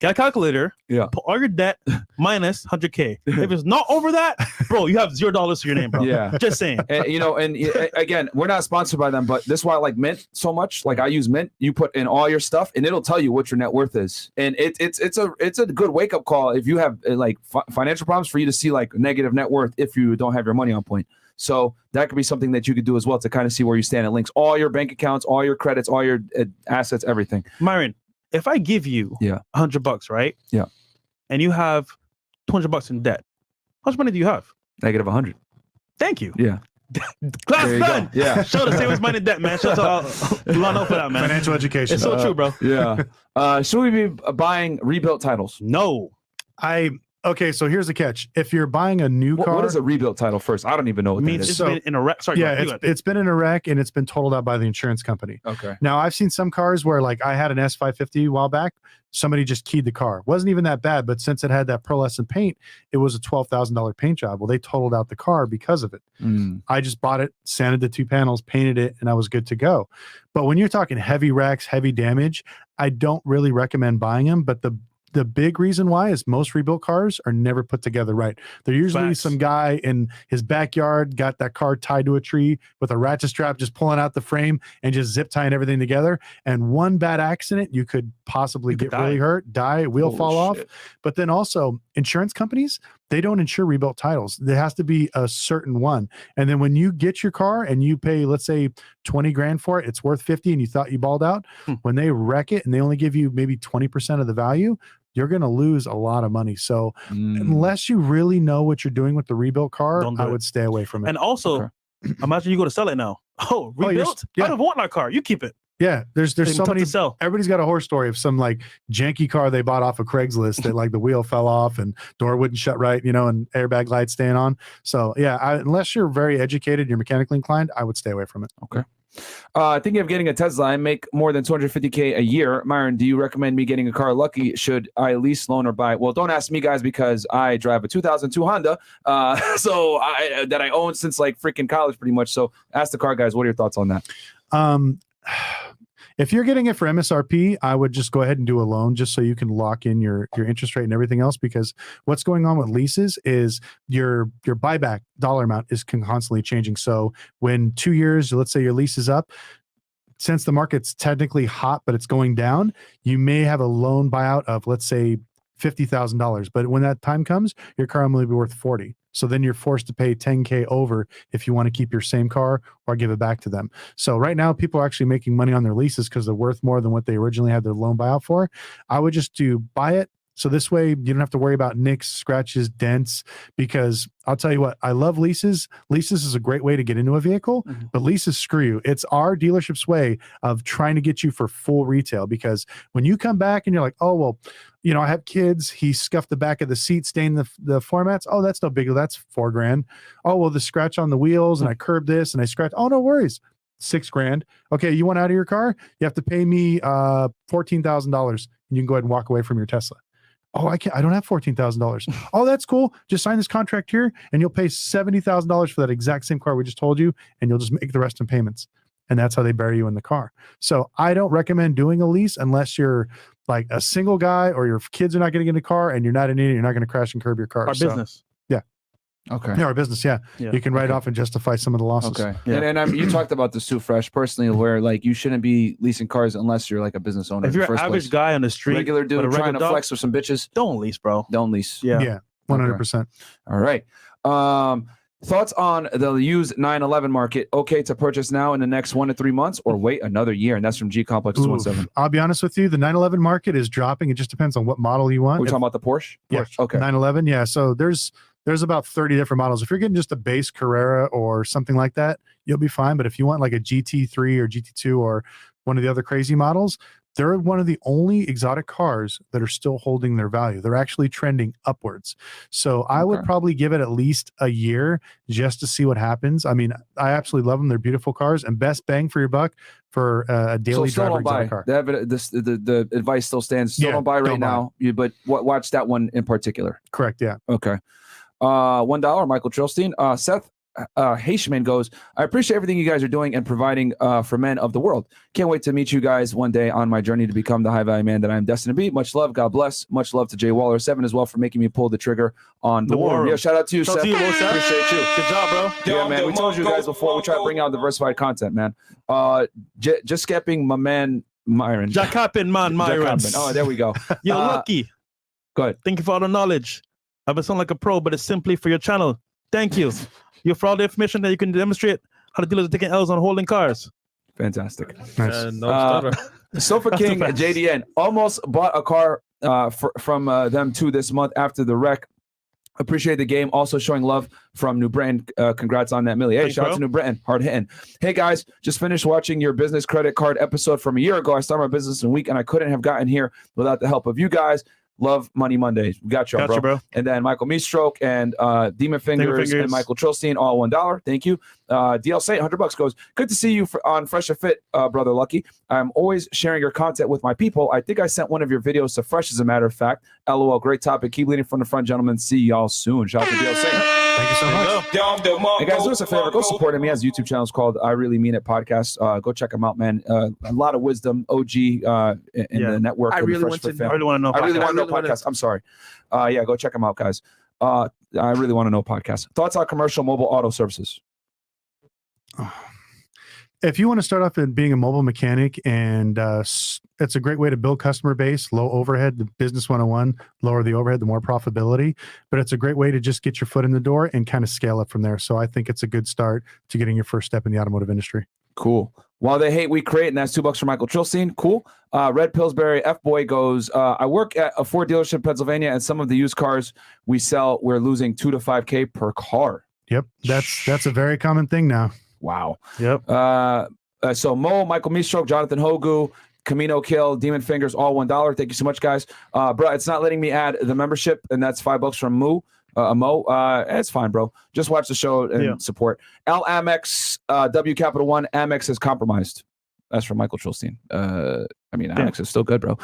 Get a calculator. Yeah. Put all your debt minus 100K. If it's not over that, bro, you have $0 to your name, bro. Yeah. Just saying. And again, we're not sponsored by them, but this is why I like Mint so much. Like I use Mint. You put in all your stuff, and it'll tell you what your net worth is. And it's a good wake up call if you have like financial problems, for you to see like negative net worth if you don't have your money on point. So that could be something that you could do as well to kind of see where you stand. It links all your bank accounts, all your credits, all your assets, everything. Myron, if I give you $100, right? Yeah. And you have $200 in debt, how much money do you have? Negative 100. Thank you. Yeah. Class done. Yeah. Show the same as money in debt, man. Shout out to Lano for that, man. Financial education. It's so true, bro. Yeah. Should we be buying rebuilt titles? No. Okay, so here's the catch. If you're buying a new car, what is a rebuilt title first? I don't even know what that is. It's been in a wreck. Sorry, it's been in a wreck and it's been totaled out by the insurance company. Okay. Now I've seen some cars where like I had an S550 a while back. Somebody just keyed the car. Wasn't even that bad, but since it had that pearlescent paint, it was a $12,000 paint job. Well, they totaled out the car because of it. I just bought it, sanded the 2 panels, painted it, and I was good to go. But when you're talking heavy wrecks, heavy damage, I don't really recommend buying them. But the big reason why is most rebuilt cars are never put together right. They're usually some guy in his backyard got that car tied to a tree with a ratchet strap, just pulling out the frame and just zip tying everything together. And one bad accident, you could possibly get really hurt, die, wheel fall off. But then also insurance companies, they don't insure rebuilt titles. There has to be a certain one. And then when you get your car and you pay, let's say 20 grand for it, it's worth 50 and you thought you balled out. When they wreck it and they only give you maybe 20% of the value, you're going to lose a lot of money. So unless you really know what you're doing with the rebuilt car, I would stay away from it. And also, imagine you go to sell it now. Oh, rebuilt? I don't want that car. You keep it. Yeah, there's so many. Everybody's got a horror story of some like janky car they bought off of Craigslist that like the wheel fell off and door wouldn't shut right, and airbag lights staying on. So yeah, unless you're very educated, you're mechanically inclined, I would stay away from it. Okay. Thinking of getting a Tesla. I make more than $250K a year. Myron, do you recommend me getting a car? Lucky, should I lease, loan, or buy? Well, don't ask me, guys, because I drive a 2002 Honda, that I own since like freaking college, pretty much. So ask the car guys, what are your thoughts on that? If you're getting it for MSRP, I would just go ahead and do a loan just so you can lock in your interest rate and everything else, because what's going on with leases is your buyback dollar amount is constantly changing. So when 2 years, let's say your lease is up, since the market's technically hot, but it's going down, you may have a loan buyout of, let's say, $50,000. But when that time comes, your car will only be worth 40. So then you're forced to pay 10K over if you want to keep your same car or give it back to them. So right now, people are actually making money on their leases because they're worth more than what they originally had their loan buyout for. I would just buy it. So this way you don't have to worry about nicks, scratches, dents, because I'll tell you what, I love leases. Leases is a great way to get into a vehicle, but leases screw you. It's our dealership's way of trying to get you for full retail, because when you come back and you're like, oh, well, I have kids. He scuffed the back of the seat, stained the floor mats. Oh, that's no big deal. That's $4,000. Oh, well, the scratch on the wheels and I curbed this and I scratched. Oh, no worries. $6,000. Okay, you want out of your car? You have to pay me $14,000 and you can go ahead and walk away from your Tesla. Oh, I don't have $14,000. Oh, that's cool. Just sign this contract here and you'll pay $70,000 for that exact same car we just told you, and you'll just make the rest in payments. And that's how they bury you in the car. So I don't recommend doing a lease unless you're like a single guy or your kids are not getting in the car and you're not an idiot. You're not going to crash and curb your car. Our business. Yeah. Okay. Yeah, our business. Yeah. You can write off and justify some of the losses. Okay. Yeah. And you talked about this too, Fresh, personally, where like you shouldn't be leasing cars unless you're like a business owner. If you're an average guy on the street, regular dude trying to flex with some bitches, don't lease, bro. Don't lease. Yeah. 100%. Okay. All right. Thoughts on the used 911 market? Okay to purchase now in the next 1 to 3 months, or wait another year? And that's from G Complex 217. I'll be honest with you. The 911 market is dropping. It just depends on what model you want. We're talking about the Porsche? Yeah. Okay. 911. Yeah. So there's about 30 different models. If you're getting just a base Carrera or something like that, you'll be fine. But if you want like a GT3 or GT2 or one of the other crazy models, they're one of the only exotic cars that are still holding their value. They're actually trending upwards. So I would probably give it at least a year just to see what happens. I mean, I absolutely love them. They're beautiful cars, and best bang for your buck for a daily driver exotic car. The advice still stands. Still don't buy right now, but watch that one in particular. Correct, yeah. Okay. $1, Michael Trillstein. Seth Heishman goes, I appreciate everything you guys are doing and providing for men of the world. Can't wait to meet you guys one day on my journey to become the high value man that I am destined to be. Much love. God bless. Much love to Jay Waller 7 as well for making me pull the trigger on the war. Yeah, shout out to you, Seth. Appreciate you. Good job, bro. Yeah, man. We told you guys before, we try to bring out diversified content, man. Just scapping my man Myron. Jacapin man Myron. Oh, there we go. You're lucky. Go ahead. Thank you for all the knowledge. I sound like a pro, but it's simply for your channel. Thank you. You fill out the information that you can demonstrate how the dealers are taking L's on holding cars. Fantastic. Nice. Sofa King JDN almost bought a car from them too this month after the wreck. Appreciate the game. Also showing love from New Britain. Congrats on that, Millie. Hey, shout out to New Britain. Hard hitting. Hey, guys, just finished watching your business credit card episode from a year ago. I started my business in a week, and I couldn't have gotten here without the help of you guys. Love Money Mondays. We got you, bro. And then Michael Meestroke and Demon Fingers and Michael Trilstein, all $1. Thank you. DL Saint, $100 goes. Good to see you on Fresh Fit, brother Lucky. I'm always sharing your content with my people. I think I sent one of your videos to Fresh, as a matter of fact. LOL, great topic. Keep leading from the front, gentlemen. See y'all soon. Shout out to DL Saint. Thank you so much. Hey guys, do us a favor. Go support him. He has a YouTube channel called I Really Mean It Podcast. Go check him out, man. A lot of wisdom, OG in the network. I really want to know. I really want to know podcast. I'm sorry. Yeah, go check him out, guys. I really want to know podcast. Thoughts on commercial mobile auto services? If you want to start off in being a mobile mechanic, and it's a great way to build customer base, low overhead, the business 101, lower the overhead, the more profitability, but it's a great way to just get your foot in the door and kind of scale up from there. So I think it's a good start to getting your first step in the automotive industry. Cool. While they hate, we create, and that's $2 for Michael Trilstein. Cool. Red Pillsbury F-Boy goes, I work at a Ford dealership in Pennsylvania, and some of the used cars we sell, we're losing $2 to $5K per car. Yep. That's a very common thing now. Wow. Yep. So Mo, Michael Meestroke, Jonathan Hogu, Camino Kill, Demon Fingers, all $1. Thank you so much, guys. Bro, it's not letting me add the membership, and that's $5 from Mo. It's fine, bro. Just watch the show and support. L Amex, W Capital One, Amex is compromised. That's from Michael Trilstein. Amex is still good, bro.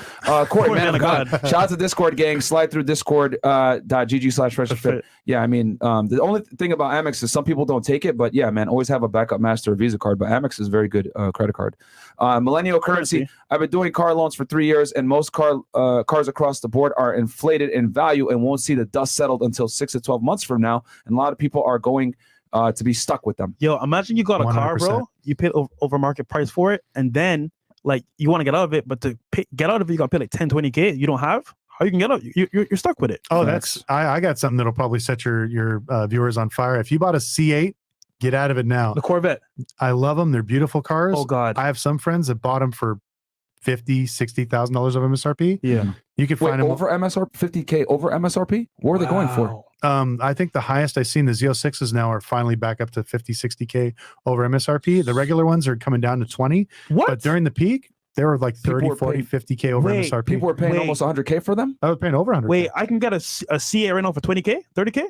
Corey, man of God. Shout out to Discord gang. Slide through discord.gg/FreshFit. Yeah, the only thing about Amex is some people don't take it, but yeah, man, always have a backup Master or Visa card. But Amex is a very good credit card. Millennial Currency. I've been doing car loans for 3 years, and most cars across the board are inflated in value and won't see the dust settled until 6 to 12 months from now. And a lot of people are going to be stuck with them. Imagine you got a 100%. Car, bro. You paid over market price for it, and then you want to get out of it, but to get out of it, you got to pay like 10, 20K. You don't have. How you can get out? You're stuck with it. Oh, I got something that'll probably set your viewers on fire. If you bought a C8, get out of it now. The Corvette. I love them. They're beautiful cars. Oh God. I have some friends that bought them for $50,000-$60,000 of MSRP. Yeah. You can find them over MSRP, 50K over MSRP. What are they going for? I think the highest I've seen, the Z06s now are finally back up to 50-60K over MSRP. The regular ones are coming down to 20. What? But during the peak, they were like 30, 40, 50K over MSRP. People were paying almost 100K for them? I was paying over 100K. Wait, I can get a CA right now for 20K? 30K?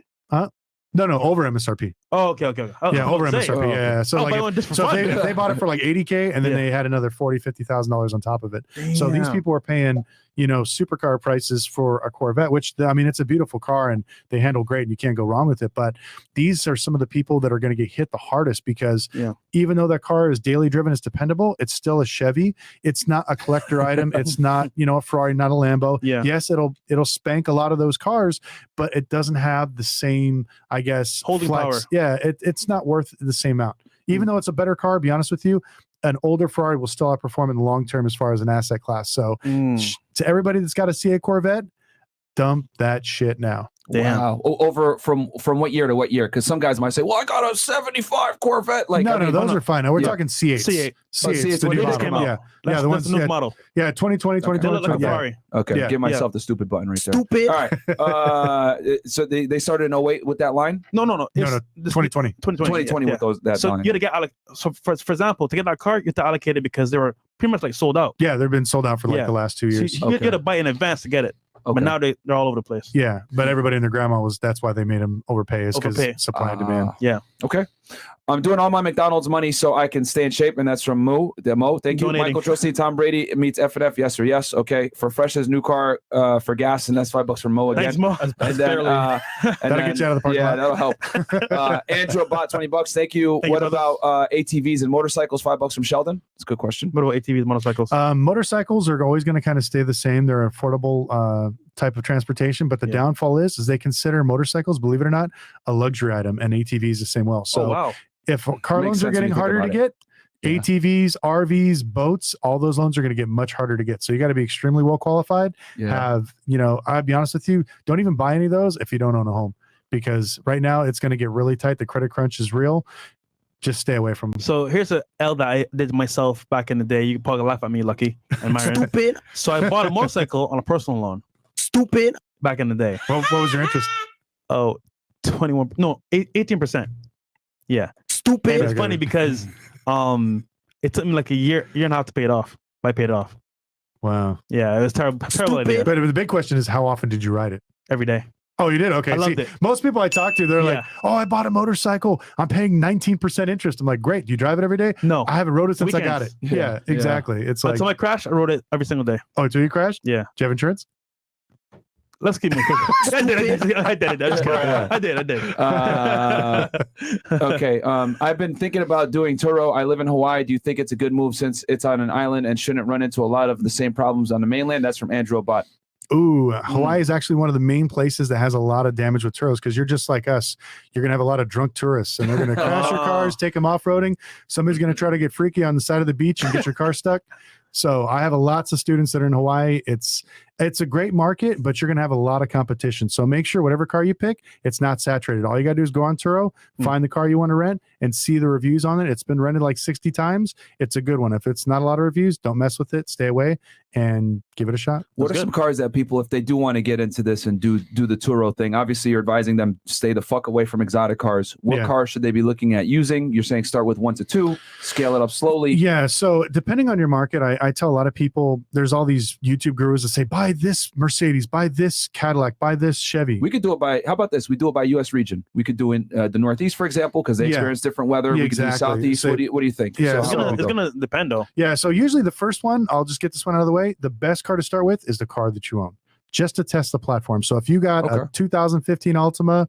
No, over MSRP. Oh, okay. Yeah, over MSRP. Yeah. So if they bought it for like 80K, and then they had another $40,000-$50,000 on top of it. Damn. So these people are paying, supercar prices for a Corvette, which it's a beautiful car and they handle great and you can't go wrong with it. But these are some of the people that are going to get hit the hardest because even though that car is daily driven, it's dependable. It's still a Chevy. It's not a collector item. It's not, a Ferrari, not a Lambo. Yeah. Yes, it'll spank a lot of those cars, but it doesn't have the same, I guess, holding power. Yeah, it's not worth the same amount. Even though it's a better car, to be honest with you, an older Ferrari will still outperform in the long term as far as an asset class. So to everybody that's got a C8 Corvette, dump that shit now. Damn. Wow. Over from what year to what year? Because some guys might say, well, I got a 75 Corvette. No, those are fine. No, we're talking C8. C8's the new model. Came out. Yeah, the ones, new model. Yeah, 2020, 2020. Ferrari. Okay, give myself the stupid button right there. Stupid. All right. So they started in 08 with that line? No. 2020. 2020 with that so line. You had to get so for example, to get that car, you have to allocate it because they were pretty much sold out. Yeah, they've been sold out for the last 2 years. So you get a buy in advance to get it. Okay. But now they're all over the place. Yeah, but everybody and their grandma that's why they made them overpay, is because supply and demand. Yeah. Okay. I'm doing all my McDonald's money so I can stay in shape, and that's from Mo. Thank you. Michael Trosty, Tom Brady meets F&F. Yes or yes. Okay. For Fresh's new car for gas, and that's $5 from Mo again. Thanks, Mo. That'll get you out of the parking lot. That'll help. Andrew bought $20. Thank you. What about ATVs and motorcycles? $5 from Sheldon. It's a good question. What about ATVs and motorcycles? Motorcycles are always going to kind of stay the same. They're affordable type of transportation, but the downfall is they consider motorcycles, believe it or not, a luxury item, and ATVs the same well. So if car loans are getting harder to get, ATVs, RVs, boats, all those loans are going to get much harder to get. So you got to be extremely well qualified. I'd be honest with you, don't even buy any of those if you don't own a home, because right now it's going to get really tight. The credit crunch is real. Just stay away from them. So here's an L that I did myself back in the day. You can probably laugh at me, Lucky and Myron. Stupid. So I bought a motorcycle on a personal loan Stupid. back in the day. What was your interest? Oh, 18%. Yeah. Stupid. And it's Okay. funny because it took me like a year and a half to pay it off. I paid it off. Wow. Yeah, it was terrible Stupid. idea. But the big question is, how often did you ride it? Every day. Oh, you did? Okay. I loved See, it. most people I talk to, they're like, Yeah. oh, I bought a motorcycle. I'm paying 19% interest. I'm like, great. Do you drive it every day? No. I haven't rode it since I got it. Weekends. Yeah, exactly. It's like, Until I crashed, I rode it every single day. oh, until you crashed? Yeah. Do you have insurance? Let's keep moving. I did. I'm just kidding. I did. Okay. I've been thinking about doing Turo. I live in Hawaii. Do you think it's a good move since it's on an island and shouldn't run into a lot of the same problems on the mainland? That's from Andrew Bott. Ooh, Hawaii is actually one of the main places that has a lot of damage with Turos because you're just like us. You're going to have a lot of drunk tourists and they're going to crash your cars, take them off-roading. Somebody's going to try to get freaky on the side of the beach and get your car stuck. So I have lots of students that are in Hawaii. It's a great market, but you're going to have a lot of competition. So make sure whatever car you pick, it's not saturated. All you got to do is go on Turo, find the car you want to rent, and see the reviews on it. It's been rented like 60 times. It's a good one. If it's not a lot of reviews, don't mess with it. Stay away and give it a shot. What are some cars that people, if they do want to get into this and do the Turo thing, obviously you're advising them stay the fuck away from exotic cars. What cars should they be looking at using? You're saying start with 1 to 2, scale it up slowly. Yeah. So depending on your market, I tell a lot of people, there's all these YouTube gurus that say, buy this Mercedes, buy this Cadillac, buy this Chevy. We could do it by, how about this? We do it by U.S. region. We could do in the Northeast, for example, because they experience different weather. Yeah, we could do exactly. Southeast. So, what do you think? Yeah, It's gonna depend though. Yeah. So usually the first one, I'll just get this one out of the way. The best car to start with is the car that you own, just to test the platform. So if you got a 2015 Altima,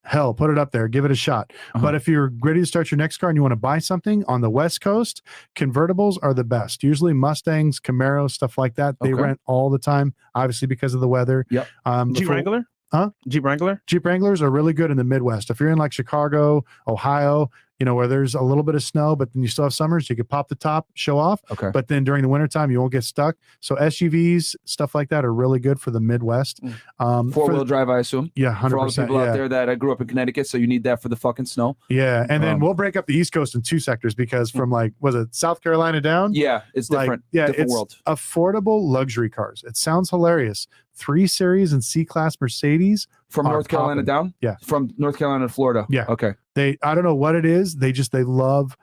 hell, put it up there, give it a shot. But if you're ready to start your next car and you want to buy something on the West Coast, convertibles are the best. Usually Mustangs, Camaros, stuff like that. They rent all the time, obviously because of the weather. Yep. Jeep Wrangler? Huh? Jeep Wrangler? Jeep Wranglers are really good in the Midwest. If you're in like Chicago, Ohio, you know, where there's a little bit of snow, but then you still have summers, you could pop the top, show off. Okay. But then during the wintertime, you won't get stuck. So SUVs, stuff like that are really good for the Midwest. Four-wheel drive, I assume. Yeah, 100%. For all the people out there that grew up in Connecticut, so you need that for the fucking snow. Yeah. And then we'll break up the East Coast in 2 sectors because from like, was it South Carolina down? Yeah, it's different. Different it's world. affordable luxury cars. It sounds hilarious. 3 Series and C-Class Mercedes. From North Carolina down? Yeah. From North Carolina to Florida? Yeah. Okay. I don't know what it is. They love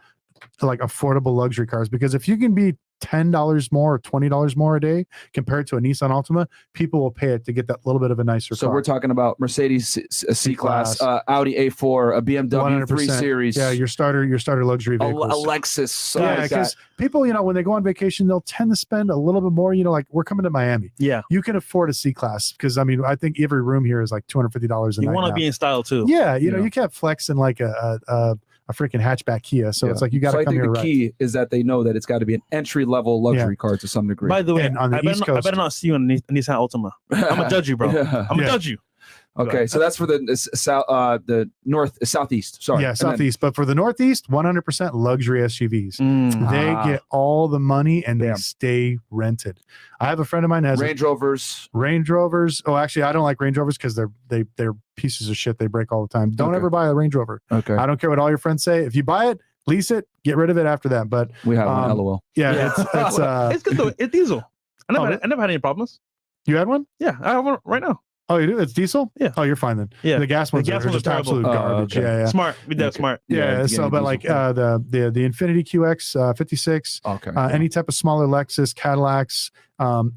like affordable luxury cars because if you can be $10 more or $20 more a day compared to a Nissan Altima, people will pay it to get that little bit of a nicer So car. we're talking about Mercedes C-Class, Audi A4, a BMW 3 100%. Series. Yeah, your starter luxury a vehicles. Lexus. Yeah, because people, you know, when they go on vacation, they'll tend to spend a little bit more. You know, like we're coming to Miami. Yeah. You can afford a C-Class because I mean, I think every room here is like $250 a You night. want to now. be in style too. Yeah, you know, you can't flex in like a freaking hatchback Kia. So it's like you got to I come think here the key is that they know that it's got to be an entry-level luxury car to some degree. By the way, And on the East I Coast- better not see you on a Nissan Altima. I'm gonna judge you, bro. I'm gonna judge you. Okay, so that's for the southeast. Sorry. Yeah, And then- southeast. But for the northeast, 100% luxury SUVs. They get all the money and they stay rented. I have a friend of mine that has Range Rovers. Range Rovers. Oh, actually, I don't like Range Rovers because they're pieces of shit. They break all the time. Don't ever buy a Range Rover. Okay. I don't care what all your friends say. If you buy it, lease it, get rid of it after that. But We have one, LOL. yeah, it's It's good though. It's diesel. I never had any problems. You had one? Yeah, I have one right now. Oh, you do? It's diesel? Yeah. Oh, you're fine then. Yeah. The gas ones are ones just are terrible. absolute garbage. okay. Yeah. Smart. We did smart. Yeah, so but like the Infiniti QX 56, Okay. any type of smaller Lexus, Cadillacs,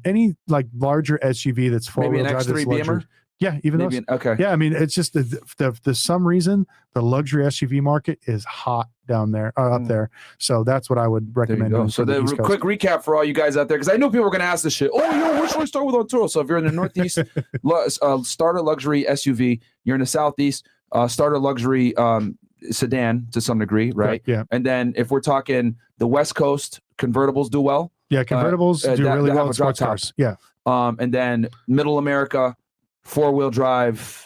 any like larger SUV that's Maybe four-wheel an drive. X3 that's Beamer? luxury. Yeah, even Maybe those. okay. Yeah, I mean, it's just the some reason the luxury SUV market is hot down there, up there. So that's what I would There you recommend. go. doing So for the the East Coast. quick recap for all you guys out there, because I know people were going to ask this shit. Oh, where should I start with on Turo? So if you're in the Northeast, start a luxury SUV. You're in the Southeast, start a luxury sedan to some degree, right? Yeah. And then if we're talking the West Coast, convertibles do well. Yeah, convertibles do that really have well a in drop sports top. cars. Yeah. And then Middle America, 4-wheel drive,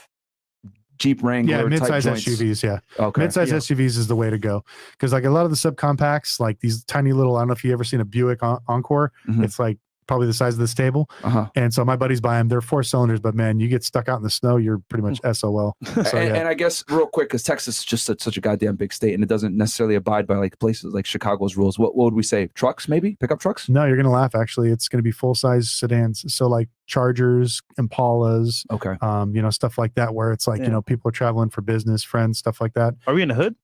Jeep Wrangler Yeah, type midsize joints. SUVs. Yeah. Okay. Midsize SUVs is the way to go because like a lot of the subcompacts, like these tiny little, I don't know if you ever seen a Buick Encore. Mhm. It's like probably the size of this table. And so my buddies buy them. They're 4 cylinders, but man, you get stuck out in the snow, you're pretty much SOL. So, and I guess real quick, because Texas is just such a goddamn big state, and it doesn't necessarily abide by like places like Chicago's rules. What would we say? Trucks, maybe pickup trucks? No, you're gonna laugh. Actually, it's gonna be full size sedans. So like Chargers, Impalas, Okay. You know, stuff like that, where it's like you know people are traveling for business, friends, stuff like that. Are we in the hood?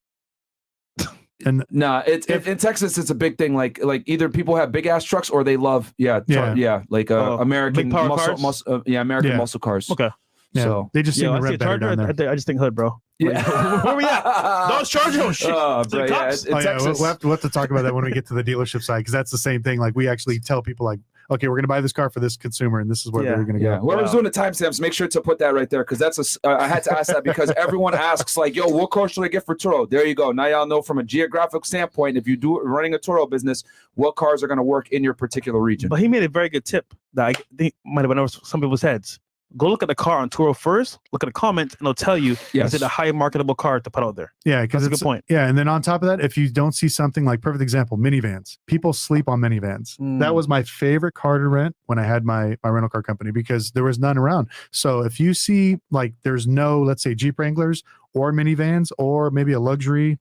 And no, in Texas, it's a big thing. Like either people have big ass trucks or they love like American big power muscle muscle cars. Okay. Yeah, So they just seem to I see a rent better Charger. down there. I just think hood, bro. yeah, Where we at? Those Charger. Oh shit. Bro, yeah, in Texas. We'll have to talk about that when we get to the dealership side, because that's the same thing. Like we actually tell people like, okay, we're going to buy this car for this consumer, and this is where they're going to go. Whoever's doing the timestamps, make sure to put that right there, because that's I had to ask that because everyone asks like, yo, what car should I get for Turo? There you go. Now y'all know from a geographic standpoint, if you do running a Turo business, what cars are going to work in your particular region. But he made a very good tip that I think might have been over some people's heads. Go look at the car on Turo first, look at the comments, and it'll tell you is it a high marketable car to put out there. Yeah, because that's a good point. Yeah, and then on top of that, if you don't see something like, perfect example, minivans. People sleep on minivans. That was my favorite car to rent when I had my rental car company, because there was none around. So if you see like there's no, let's say, Jeep Wranglers or minivans or maybe a luxury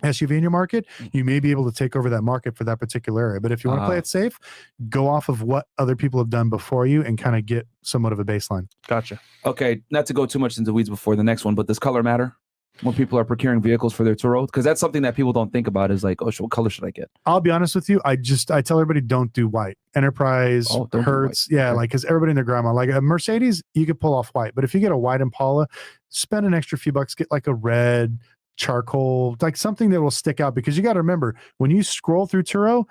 SUV in your market, you may be able to take over that market for that particular area. But if you want to play it safe, go off of what other people have done before you and kind of get somewhat of a baseline. Gotcha. Okay, not to go too much into weeds before the next one, but does color matter when people are procuring vehicles for their Turo? Because that's something that people don't think about, is like, oh, what color should I get? I'll be honest with you. I tell everybody, don't do white. Enterprise, Hertz, like, because everybody and their grandma, like a Mercedes, you could pull off white. But if you get a white Impala, spend an extra few bucks, get like a red, charcoal, like something that will stick out, because you got to remember, when you scroll through Turo,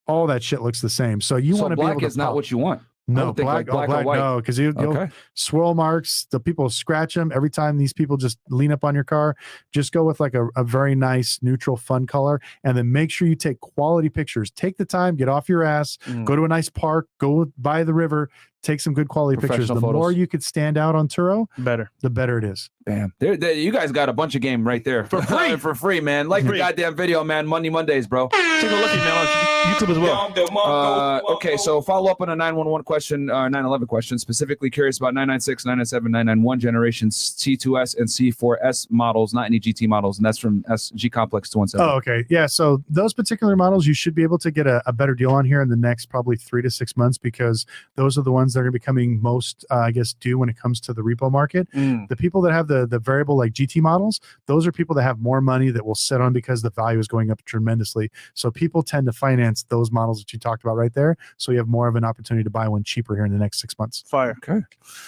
all that shit looks the same. So you want to be able to black is not what you want. No, black or white. No, because you'll swirl marks. The people scratch them every time. These people just lean up on your car. Just go with like a very nice neutral, fun color, and then make sure you take quality pictures. Take the time, get off your ass, go to a nice park, go by the river, take some good quality pictures. The more you could stand out on Turo, the better it is. Damn, you guys got a bunch of game right there for free, for free, man. Like the goddamn video, man. Mondays, bro. Take a look at me on YouTube as well. Okay, so follow up on a 911 question, 911 question. Specifically curious about 996, 997, 991 generations C2S and C4S models, not any GT models, and that's from SG Complex 217. Oh, okay, yeah. So those particular models, you should be able to get a better deal on here in the next probably 3 to 6 months, because those are the ones that are becoming most, I guess, due when it comes to the repo market. The people that have the variable like GT models, those are people that have more money that will sit on, because the value is going up tremendously. So people tend to finance those models that you talked about right there. So you have more of an opportunity to buy one cheaper here in the next 6 months. Fire. Okay.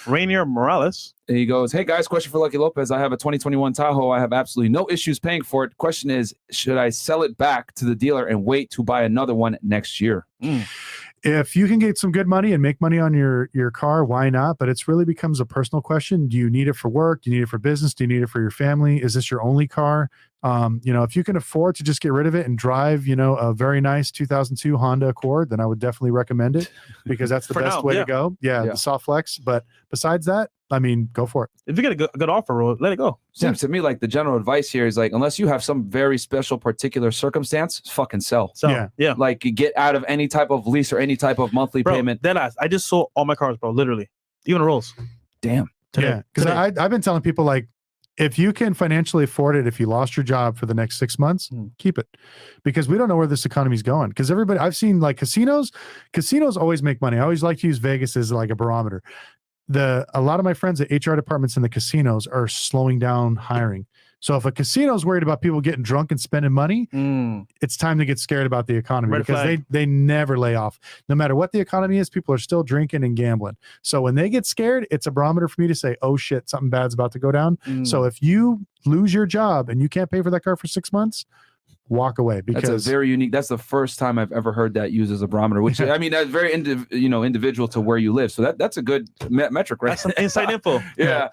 Rainier Morales. He goes, hey guys, question for Lucky Lopez. I have a 2021 Tahoe. I have absolutely no issues paying for it. Question is, should I sell it back to the dealer and wait to buy another one next year? If you can get some good money and make money on your car, why not? But it's really becomes a personal question. Do you need it for work? Do you need it for business? Do you need it for your family? Is this your only car? If you can afford to just get rid of it and drive, a very nice 2002 Honda Accord, then I would definitely recommend it, because that's the best way to go. Yeah, the soft flex. But besides that, I mean, go for it. If you get a good offer, let it go. Seems to me like the general advice here is like, unless you have some very special particular circumstance, fucking sell. Yeah. Like get out of any type of lease or any type of monthly payment. Deadass. I just sold all my cars, bro. Literally, even Rolls. Damn. Yeah, because I've been telling people, like, if you can financially afford it, if you lost your job for the next 6 months, keep it, because we don't know where this economy is going. Because I've seen like casinos always make money. I always like to use Vegas as like a barometer. A lot of my friends at HR departments in the casinos are slowing down hiring. So if a casino is worried about people getting drunk and spending money, it's time to get scared about the economy, because they never lay off. No matter what the economy is, people are still drinking and gambling. So when they get scared, it's a barometer for me to say, oh shit, something bad's about to go down. So if you lose your job and you can't pay for that car for 6 months, walk away, because that's a very unique. That's the first time I've ever heard that used as a barometer. Which I mean, that's very individual to where you live. So that's a good metric, right? That's some inside info. Yeah.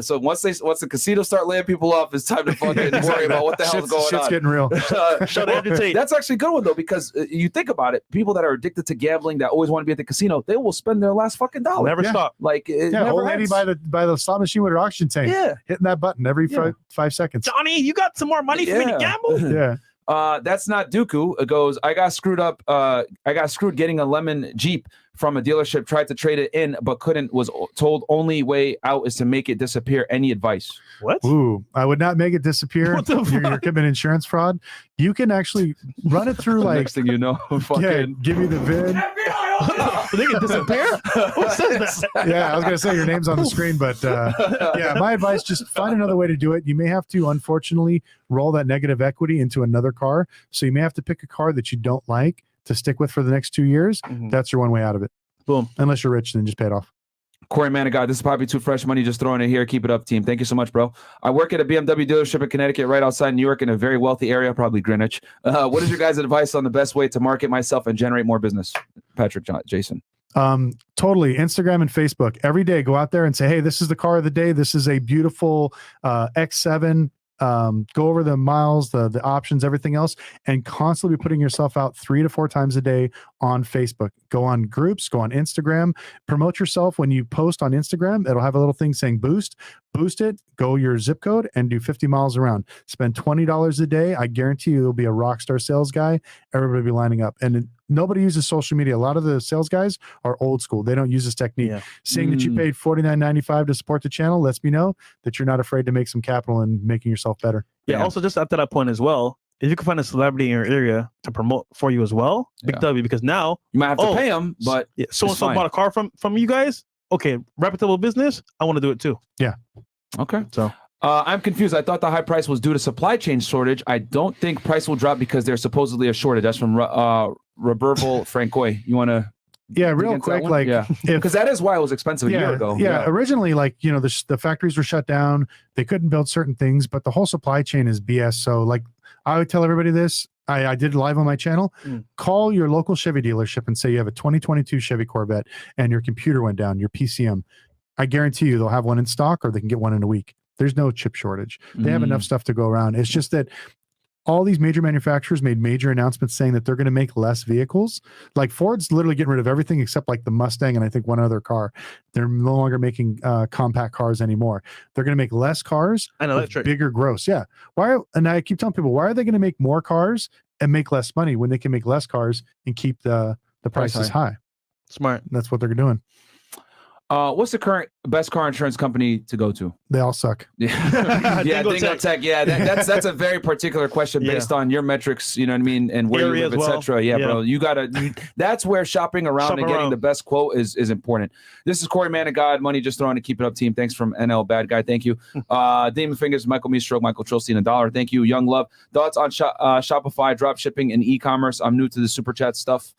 So once the casinos start laying people off, it's time to fucking worry about what the hell's going on. Shit's getting real. That's actually a good one though, because you think about it, people that are addicted to gambling, that always want to be at the casino, they will spend their last fucking dollar. Never stop. Like old lady by the slot machine with her oxygen tank. Yeah, hitting that button every 5 seconds. Johnny, you got some more money for me to gamble? Yeah. That's not Dooku. It goes, I got screwed up. I got screwed getting a lemon Jeep from a dealership, tried to trade it in, but couldn't, was told only way out is to make it disappear. Any advice? What? Ooh, I would not make it disappear. What the You're committing insurance fraud. You can actually run it through like, Next thing you know, fucking give me the VIN. They can disappear? Who says that? Yeah, I was going to say your name's on the screen, but yeah, my advice, just find another way to do it. You may have to, unfortunately, roll that negative equity into another car. So you may have to pick a car that you don't like to stick with for the next 2 years. That's your one way out of it. Boom. Unless you're rich, then just pay it off. Corey Manigat, this is probably too fresh money, just throwing it here. Keep it up, team. Thank you so much, bro. I work at a BMW dealership in Connecticut, right outside New York, in a very wealthy area, probably Greenwich. What is your guys' advice on the best way to market myself and generate more business? Patrick, Jason. Totally. Instagram and Facebook. Every day, go out there and say, hey, this is the car of the day. This is a beautiful X7. Go over the miles, the options, everything else, and constantly putting yourself out 3 to 4 times a day on Facebook. Go on groups, go on Instagram, promote yourself. When you post on Instagram, it'll have a little thing saying boost it, go your zip code and do 50 miles around. Spend $20 a day. I guarantee you you'll be a rock star sales guy. Everybody will be lining up. And nobody uses social media. A lot of the sales guys are old school. They don't use this technique. Yeah. Seeing that you paid $49.95 to support the channel lets me know that you're not afraid to make some capital and making yourself better. Yeah. Also, just after that point as well, if you can find a celebrity in your area to promote for you as well, big W, because now you might have to pay them, but so-and-so bought a car from you guys. Okay, reputable business. I want to do it too. Yeah. Okay. So I'm confused. I thought the high price was due to supply chain shortage. I don't think price will drop because there's supposedly a shortage. That's from Roberval Francois. You want to? Yeah, real quick, like, because that is why it was expensive a year ago. Yeah, originally, like, you know, the factories were shut down. They couldn't build certain things, but the whole supply chain is BS. So, like, I would tell everybody this. I did live on my channel. Call your local Chevy dealership and say you have a 2022 Chevy Corvette and your computer went down, your PCM. I guarantee you they'll have one in stock, or they can get one in a week. There's no chip shortage. They have enough stuff to go around. It's just that all these major manufacturers made major announcements saying that they're going to make less vehicles. Like Ford's literally getting rid of everything except like the Mustang and I think one other car. They're no longer making compact cars anymore. They're going to make less cars and electric, bigger gross. Yeah. And I keep telling people, why are they going to make more cars and make less money when they can make less cars and keep the prices high? Smart. That's what they're doing. What's the current best car insurance company to go to? They all suck. Yeah, Dingo Tech. Yeah, that's a very particular question based on your metrics. You know what I mean, and where you live, etc. Yeah, bro, you gotta. That's where shopping around and getting the best quote is important. This is Corey Man of God, Money Just Throwing to Keep It Up team. Thanks from NL Bad Guy. Thank you. Demon Fingers, Michael Meestroke, Michael Trolstein, $1. Thank you. Young Love. Thoughts on Shopify drop shipping and e-commerce? I'm new to the super chat stuff.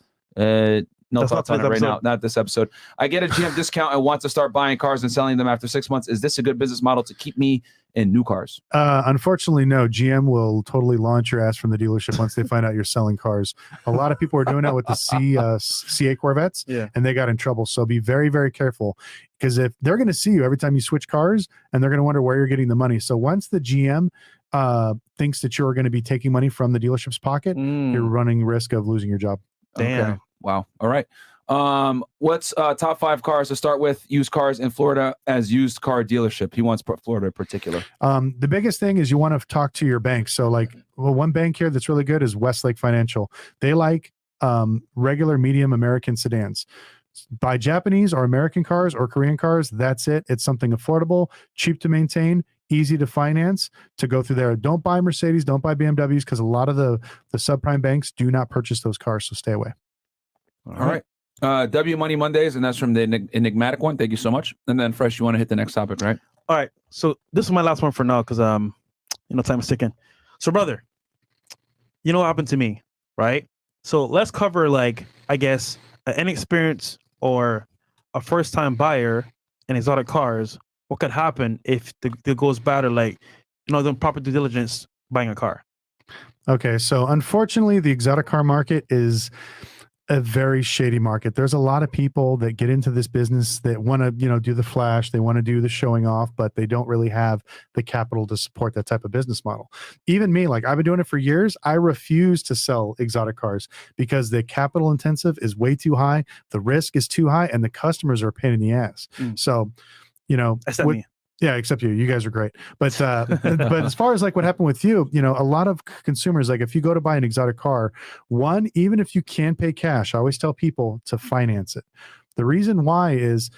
No That's thoughts on it right now. Not this episode. I get a GM discount and want to start buying cars and selling them after 6 months. Is this a good business model to keep me in new cars? Unfortunately, no. GM will totally launch your ass from the dealership once they find out you're selling cars. A lot of people are doing that with the C8 Corvettes, and they got in trouble. So be very, very careful, because if they're going to see you every time you switch cars, and they're going to wonder where you're getting the money. So once the GM thinks that you're going to be taking money from the dealership's pocket, you're running risk of losing your job. Damn. Okay. Wow. All right. What's top 5 cars to start with? Used cars in Florida as used car dealership. He wants Florida in particular. The biggest thing is you want to talk to your bank. So like, one bank here that's really good is Westlake Financial. They like regular medium American sedans. Buy Japanese or American cars or Korean cars. That's it. It's something affordable, cheap to maintain, easy to finance, to go through there. Don't buy Mercedes, don't buy BMWs, because a lot of the subprime banks do not purchase those cars. So stay away. All right. W Money Mondays, and that's from the enigmatic one. Thank you so much. And then Fresh, you want to hit the next topic, right? All right. So this is my last one for now, because time is ticking. So brother, you know what happened to me, right? So let's cover, like, I guess an inexperienced or a first time buyer in exotic cars. What could happen if it goes bad, or like, doing proper due diligence buying a car? Okay, so unfortunately, the exotic car market is a very shady market. There's a lot of people that get into this business that want to, do the flash, they want to do the showing off, but they don't really have the capital to support that type of business model. Even me, like, I've been doing it for years. I refuse to sell exotic cars because the capital intensive is way too high, the risk is too high, and the customers are a pain in the ass. So, Yeah, except you. You guys are great. But but as far as like what happened with you, you know, a lot of consumers, like if you go to buy an exotic car, one, even if you can pay cash, I always tell people to finance it. The reason why is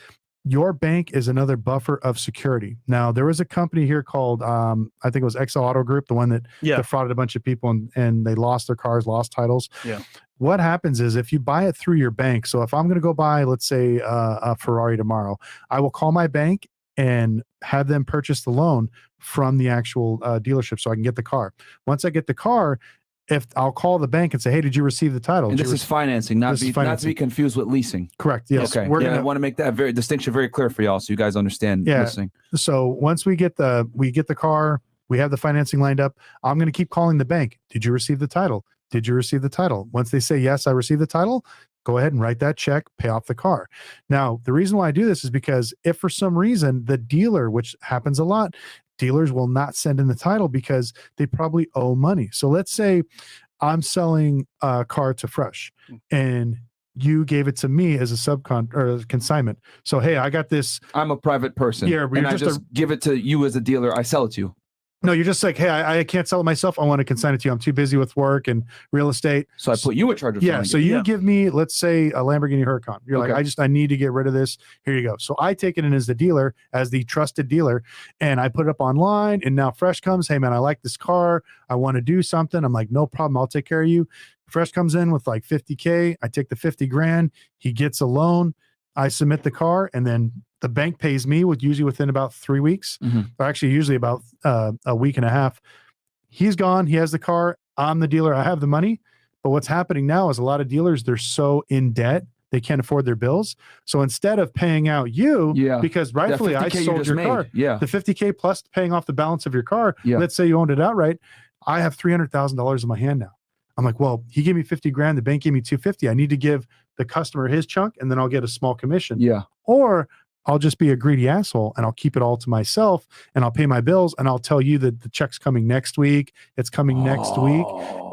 your bank is another buffer of security. Now, there was a company here called, I think it was XL Auto Group, the one that defrauded a bunch of people and they lost their cars, lost titles. Yeah. What happens is if you buy it through your bank, so if I'm going to go buy, let's say, a Ferrari tomorrow, I will call my bank and have them purchase the loan from the actual dealership so I can get the car. Once I get the car, if I'll call the bank and say, hey, did you receive the title? And this is financing, not to be confused with leasing. Correct. Yes. Okay. I want to make that distinction very clear for y'all so you guys understand leasing. So once we get the car, we have the financing lined up, I'm going to keep calling the bank. Did you receive the title? Did you receive the title? Once they say, yes, I received the title, go ahead and write that check, pay off the car. Now, the reason why I do this is because if for some reason the dealer, which happens a lot, dealers will not send in the title because they probably owe money. So let's say I'm selling a car to Fresh and you gave it to me as a consignment. So, hey, I got this. I'm a private person. Yeah, and I just give it to you as a dealer. I sell it to you. No, you're just like, hey, I can't sell it myself. I want to consign it to you. I'm too busy with work and real estate. So I put you in charge of selling. So you give me, let's say, a Lamborghini Huracan. You're Okay. like, I need to get rid of this. Here you go. So I take it in as the dealer, as the trusted dealer, and I put it up online. And now Fresh comes, hey man, I like this car. I want to do something. I'm like, no problem. I'll take care of you. Fresh comes in with like $50K. I take the 50 grand. He gets a loan. I submit the car, and then the bank pays me usually within about 3 weeks, or actually usually about a week and a half. He's gone. He has the car. I'm the dealer. I have the money. But what's happening now is a lot of dealers, they're so in debt, they can't afford their bills. So instead of paying out you, because rightfully I sold your car, the 50K plus paying off the balance of your car, let's say you owned it outright, I have $300,000 in my hand now. I'm like, well, he gave me 50 grand. The bank gave me 250. I need to give the customer his chunk and then I'll get a small commission. Or I'll just be a greedy asshole and I'll keep it all to myself and I'll pay my bills and I'll tell you that the check's coming next week. It's coming next week.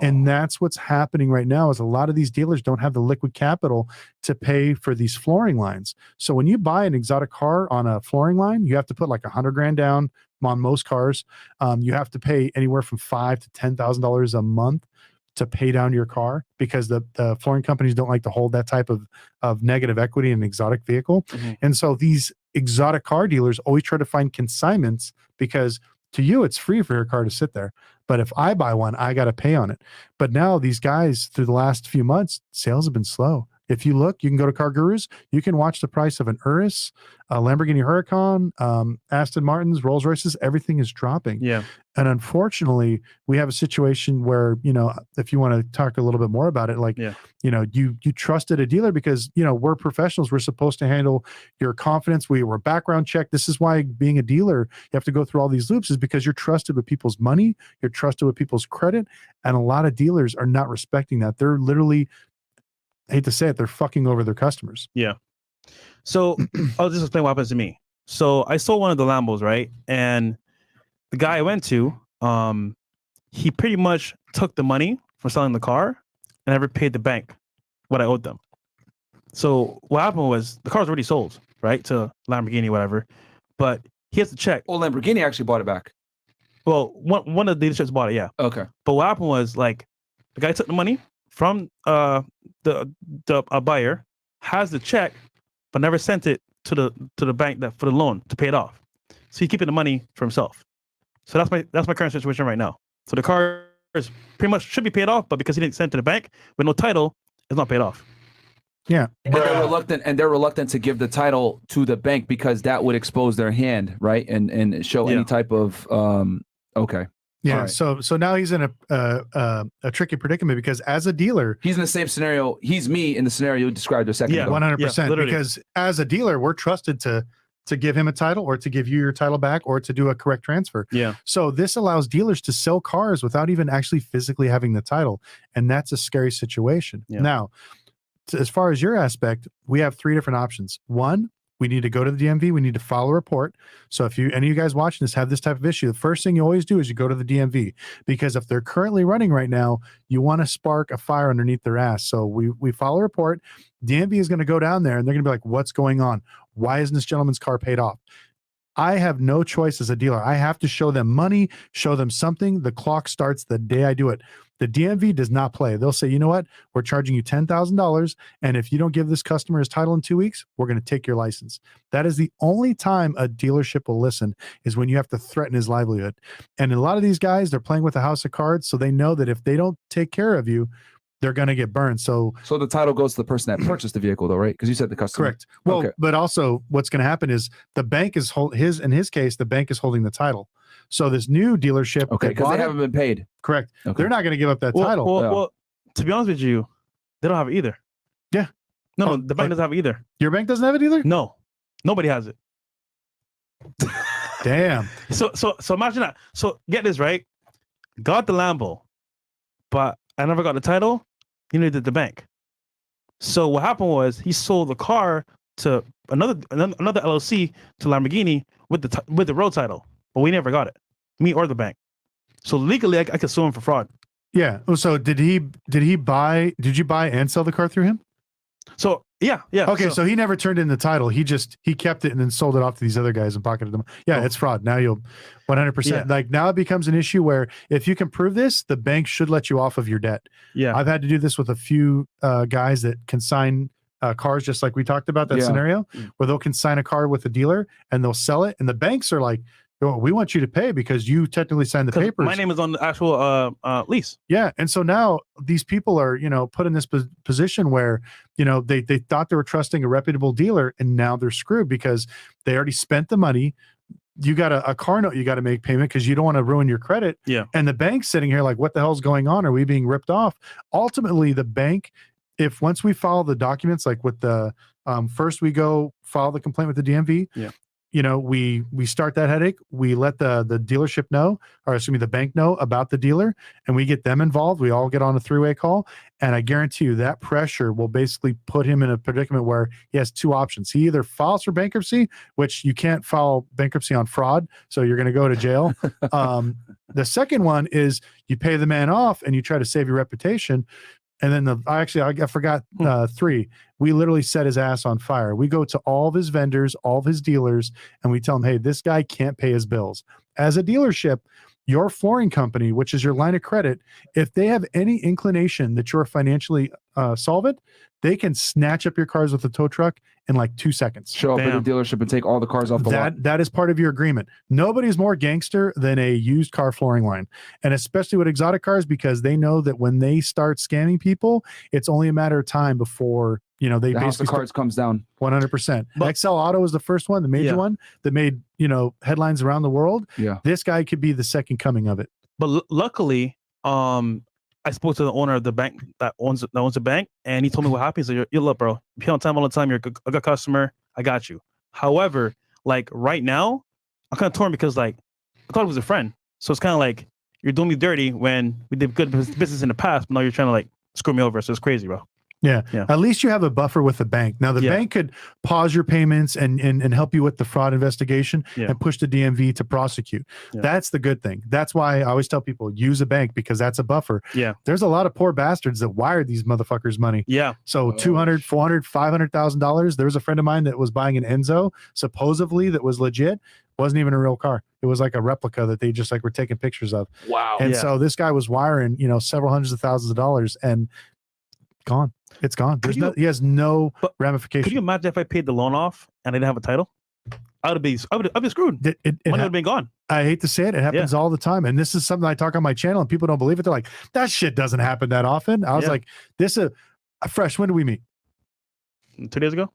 And that's what's happening right now is a lot of these dealers don't have the liquid capital to pay for these flooring lines. So when you buy an exotic car on a flooring line, you have to put like 100 grand down on most cars. You have to pay anywhere from $5,000 to $10,000 a month to pay down your car because the flooring companies don't like to hold that type of negative equity in an exotic vehicle. And so these exotic car dealers always try to find consignments because to you, it's free for your car to sit there. But if I buy one, I got to pay on it. But now these guys through the last few months, sales have been slow. If you look, you can go to Car Gurus. You can watch the price of an Urus, a Lamborghini Huracan, Aston Martins, Rolls Royces. Everything is dropping. And unfortunately, we have a situation where, you know, if you want to talk a little bit more about it, like, you know, you trusted a dealer because, you know, we're professionals. We're supposed to handle your confidence. We were background checked. This is why being a dealer, you have to go through all these loops is because you're trusted with people's money. You're trusted with people's credit. And a lot of dealers are not respecting that. They're literally, I hate to say it, they're fucking over their customers. So I'll just explain what happened to me. So I sold one of the Lambos, right? And the guy I went to, he pretty much took the money for selling the car and never paid the bank what I owed them. So what happened was the car's already sold, right? To Lamborghini, whatever. But he has to check. Oh, Lamborghini actually bought it back. Well, one of the dealerships bought it, Okay. But what happened was like the guy took the money from a buyer, has the check, but never sent it to the bank that for the loan to pay it off. So he's keeping the money for himself. So that's my current situation right now. So the car is pretty much should be paid off, but because he didn't send it to the bank with no title, it's not paid off. And they're reluctant to give the title to the bank because that would expose their hand, right? And show any type of okay. Right. So now he's in a tricky predicament because as a dealer, he's in the same scenario. He's me in the scenario you described a second ago. 100%. Because as a dealer, we're trusted to give him a title or to give you your title back or to do a correct transfer. So this allows dealers to sell cars without even actually physically having the title. And that's a scary situation. Now, as far as your aspect, we have 3 different options. One, we need to go to the DMV. We need to file a report. So if any of you guys watching this have this type of issue, the first thing you always do is you go to the DMV because if they're currently running right now, you want to spark a fire underneath their ass. So we file a report. DMV is going to go down there and they're going to be like, what's going on? Why isn't this gentleman's car paid off? I have no choice as a dealer. I have to show them money, show them something. The clock starts the day I do it. The DMV does not play. They'll say, you know what? We're charging you $10,000. And if you don't give this customer his title in 2 weeks, we're going to take your license. That is the only time a dealership will listen, is when you have to threaten his livelihood. And a lot of these guys, they're playing with a house of cards. So they know that if they don't take care of you, they're going to get burned. So the title goes to the person that purchased the vehicle, though, right? Because you said the customer. correct. Well, Okay. but also what's going to happen is the bank is in his case, the bank is holding the title. So this new dealership, Okay, because they haven't been paid. correct. Okay. They're not going to give up that title. Well, to be honest with you, they don't have it either. Yeah. No, the bank doesn't have it either. Your bank doesn't have it either? No, nobody has it. Damn. So imagine that. So get this, right? Got the Lambo, but I never got the title. He needed the bank. So what happened was he sold the car to another LLC to Lamborghini with the road title, but we never got it, me or the bank. So legally, I could sue him for fraud. Yeah. So did you buy and sell the car through him? So yeah. Okay. So he never turned in the title. He kept it and then sold it off to these other guys and pocketed them. Yeah. It's fraud. Now you'll 100%. Like now it becomes an issue where if you can prove this, the bank should let you off of your debt. Yeah. I've had to do this with a few guys that consign cars, just like we talked about that scenario, where they'll consign a car with a dealer and they'll sell it. And the banks are like, oh, we want you to pay because you technically signed the papers. My name is on the actual lease. Yeah. And so now these people are, put in this position where, they thought they were trusting a reputable dealer and now they're screwed because they already spent the money. You got a car note you got to make payment because you don't want to ruin your credit. Yeah. And the bank's sitting here like, what the hell's going on? Are we being ripped off? Ultimately, the bank, if once we file the documents, like with the first we go file the complaint with the DMV. Yeah. We start that headache. We let the dealership know, or excuse me, the bank know about the dealer, and we get them involved. We all get on a three-way call, and I guarantee you that pressure will basically put him in a predicament where he has two options. He either files for bankruptcy, which you can't file bankruptcy on fraud, so you're going to go to jail. The second one is you pay the man off and you try to save your reputation. And then I forgot three. We literally set his ass on fire. We go to all of his vendors, all of his dealers, and we tell him, hey, this guy can't pay his bills. As a dealership, your flooring company, which is your line of credit, if they have any inclination that you're financially solvent, they can snatch up your cars with a tow truck in like 2 seconds. Show up at the dealership and take all the cars off the lot. That is part of your agreement. Nobody's more gangster than a used car flooring line, and especially with exotic cars, because they know that when they start scamming people, it's only a matter of time before they the house basically of cards comes down. 100%. XL Auto was the first one, the major one that made headlines around the world. Yeah, this guy could be the second coming of it. But luckily, I spoke to the owner of the bank that owns the bank, and he told me what happened. He said, "You look, bro, you pay on time all the time. You're a good customer. I got you." However, like right now, I'm kind of torn because like I thought it was a friend, so it's kind of like you're doing me dirty when we did good business in the past, but now you're trying to like screw me over. So it's crazy, bro. Yeah. At least you have a buffer with the bank. Now the bank could pause your payments and help you with the fraud investigation and push the DMV to prosecute. That's the good thing. That's why I always tell people use a bank, because that's a buffer. Yeah. There's a lot of poor bastards that wired these motherfuckers money. Yeah. So $200,000, $400,000, $500,000. There was a friend of mine that was buying an Enzo, supposedly that was legit. Wasn't even a real car. It was like a replica that they just like were taking pictures of. Wow. And so this guy was wiring, several hundreds of thousands of dollars, and gone. It's gone. He has no ramification. Could you imagine if I paid the loan off and I didn't have a title? I'd be screwed. Money would have been gone. I hate to say it. It happens all the time. And this is something I talk on my channel and people don't believe it. They're like, that shit doesn't happen that often. I was like, Fresh, when did we meet? 2 days ago.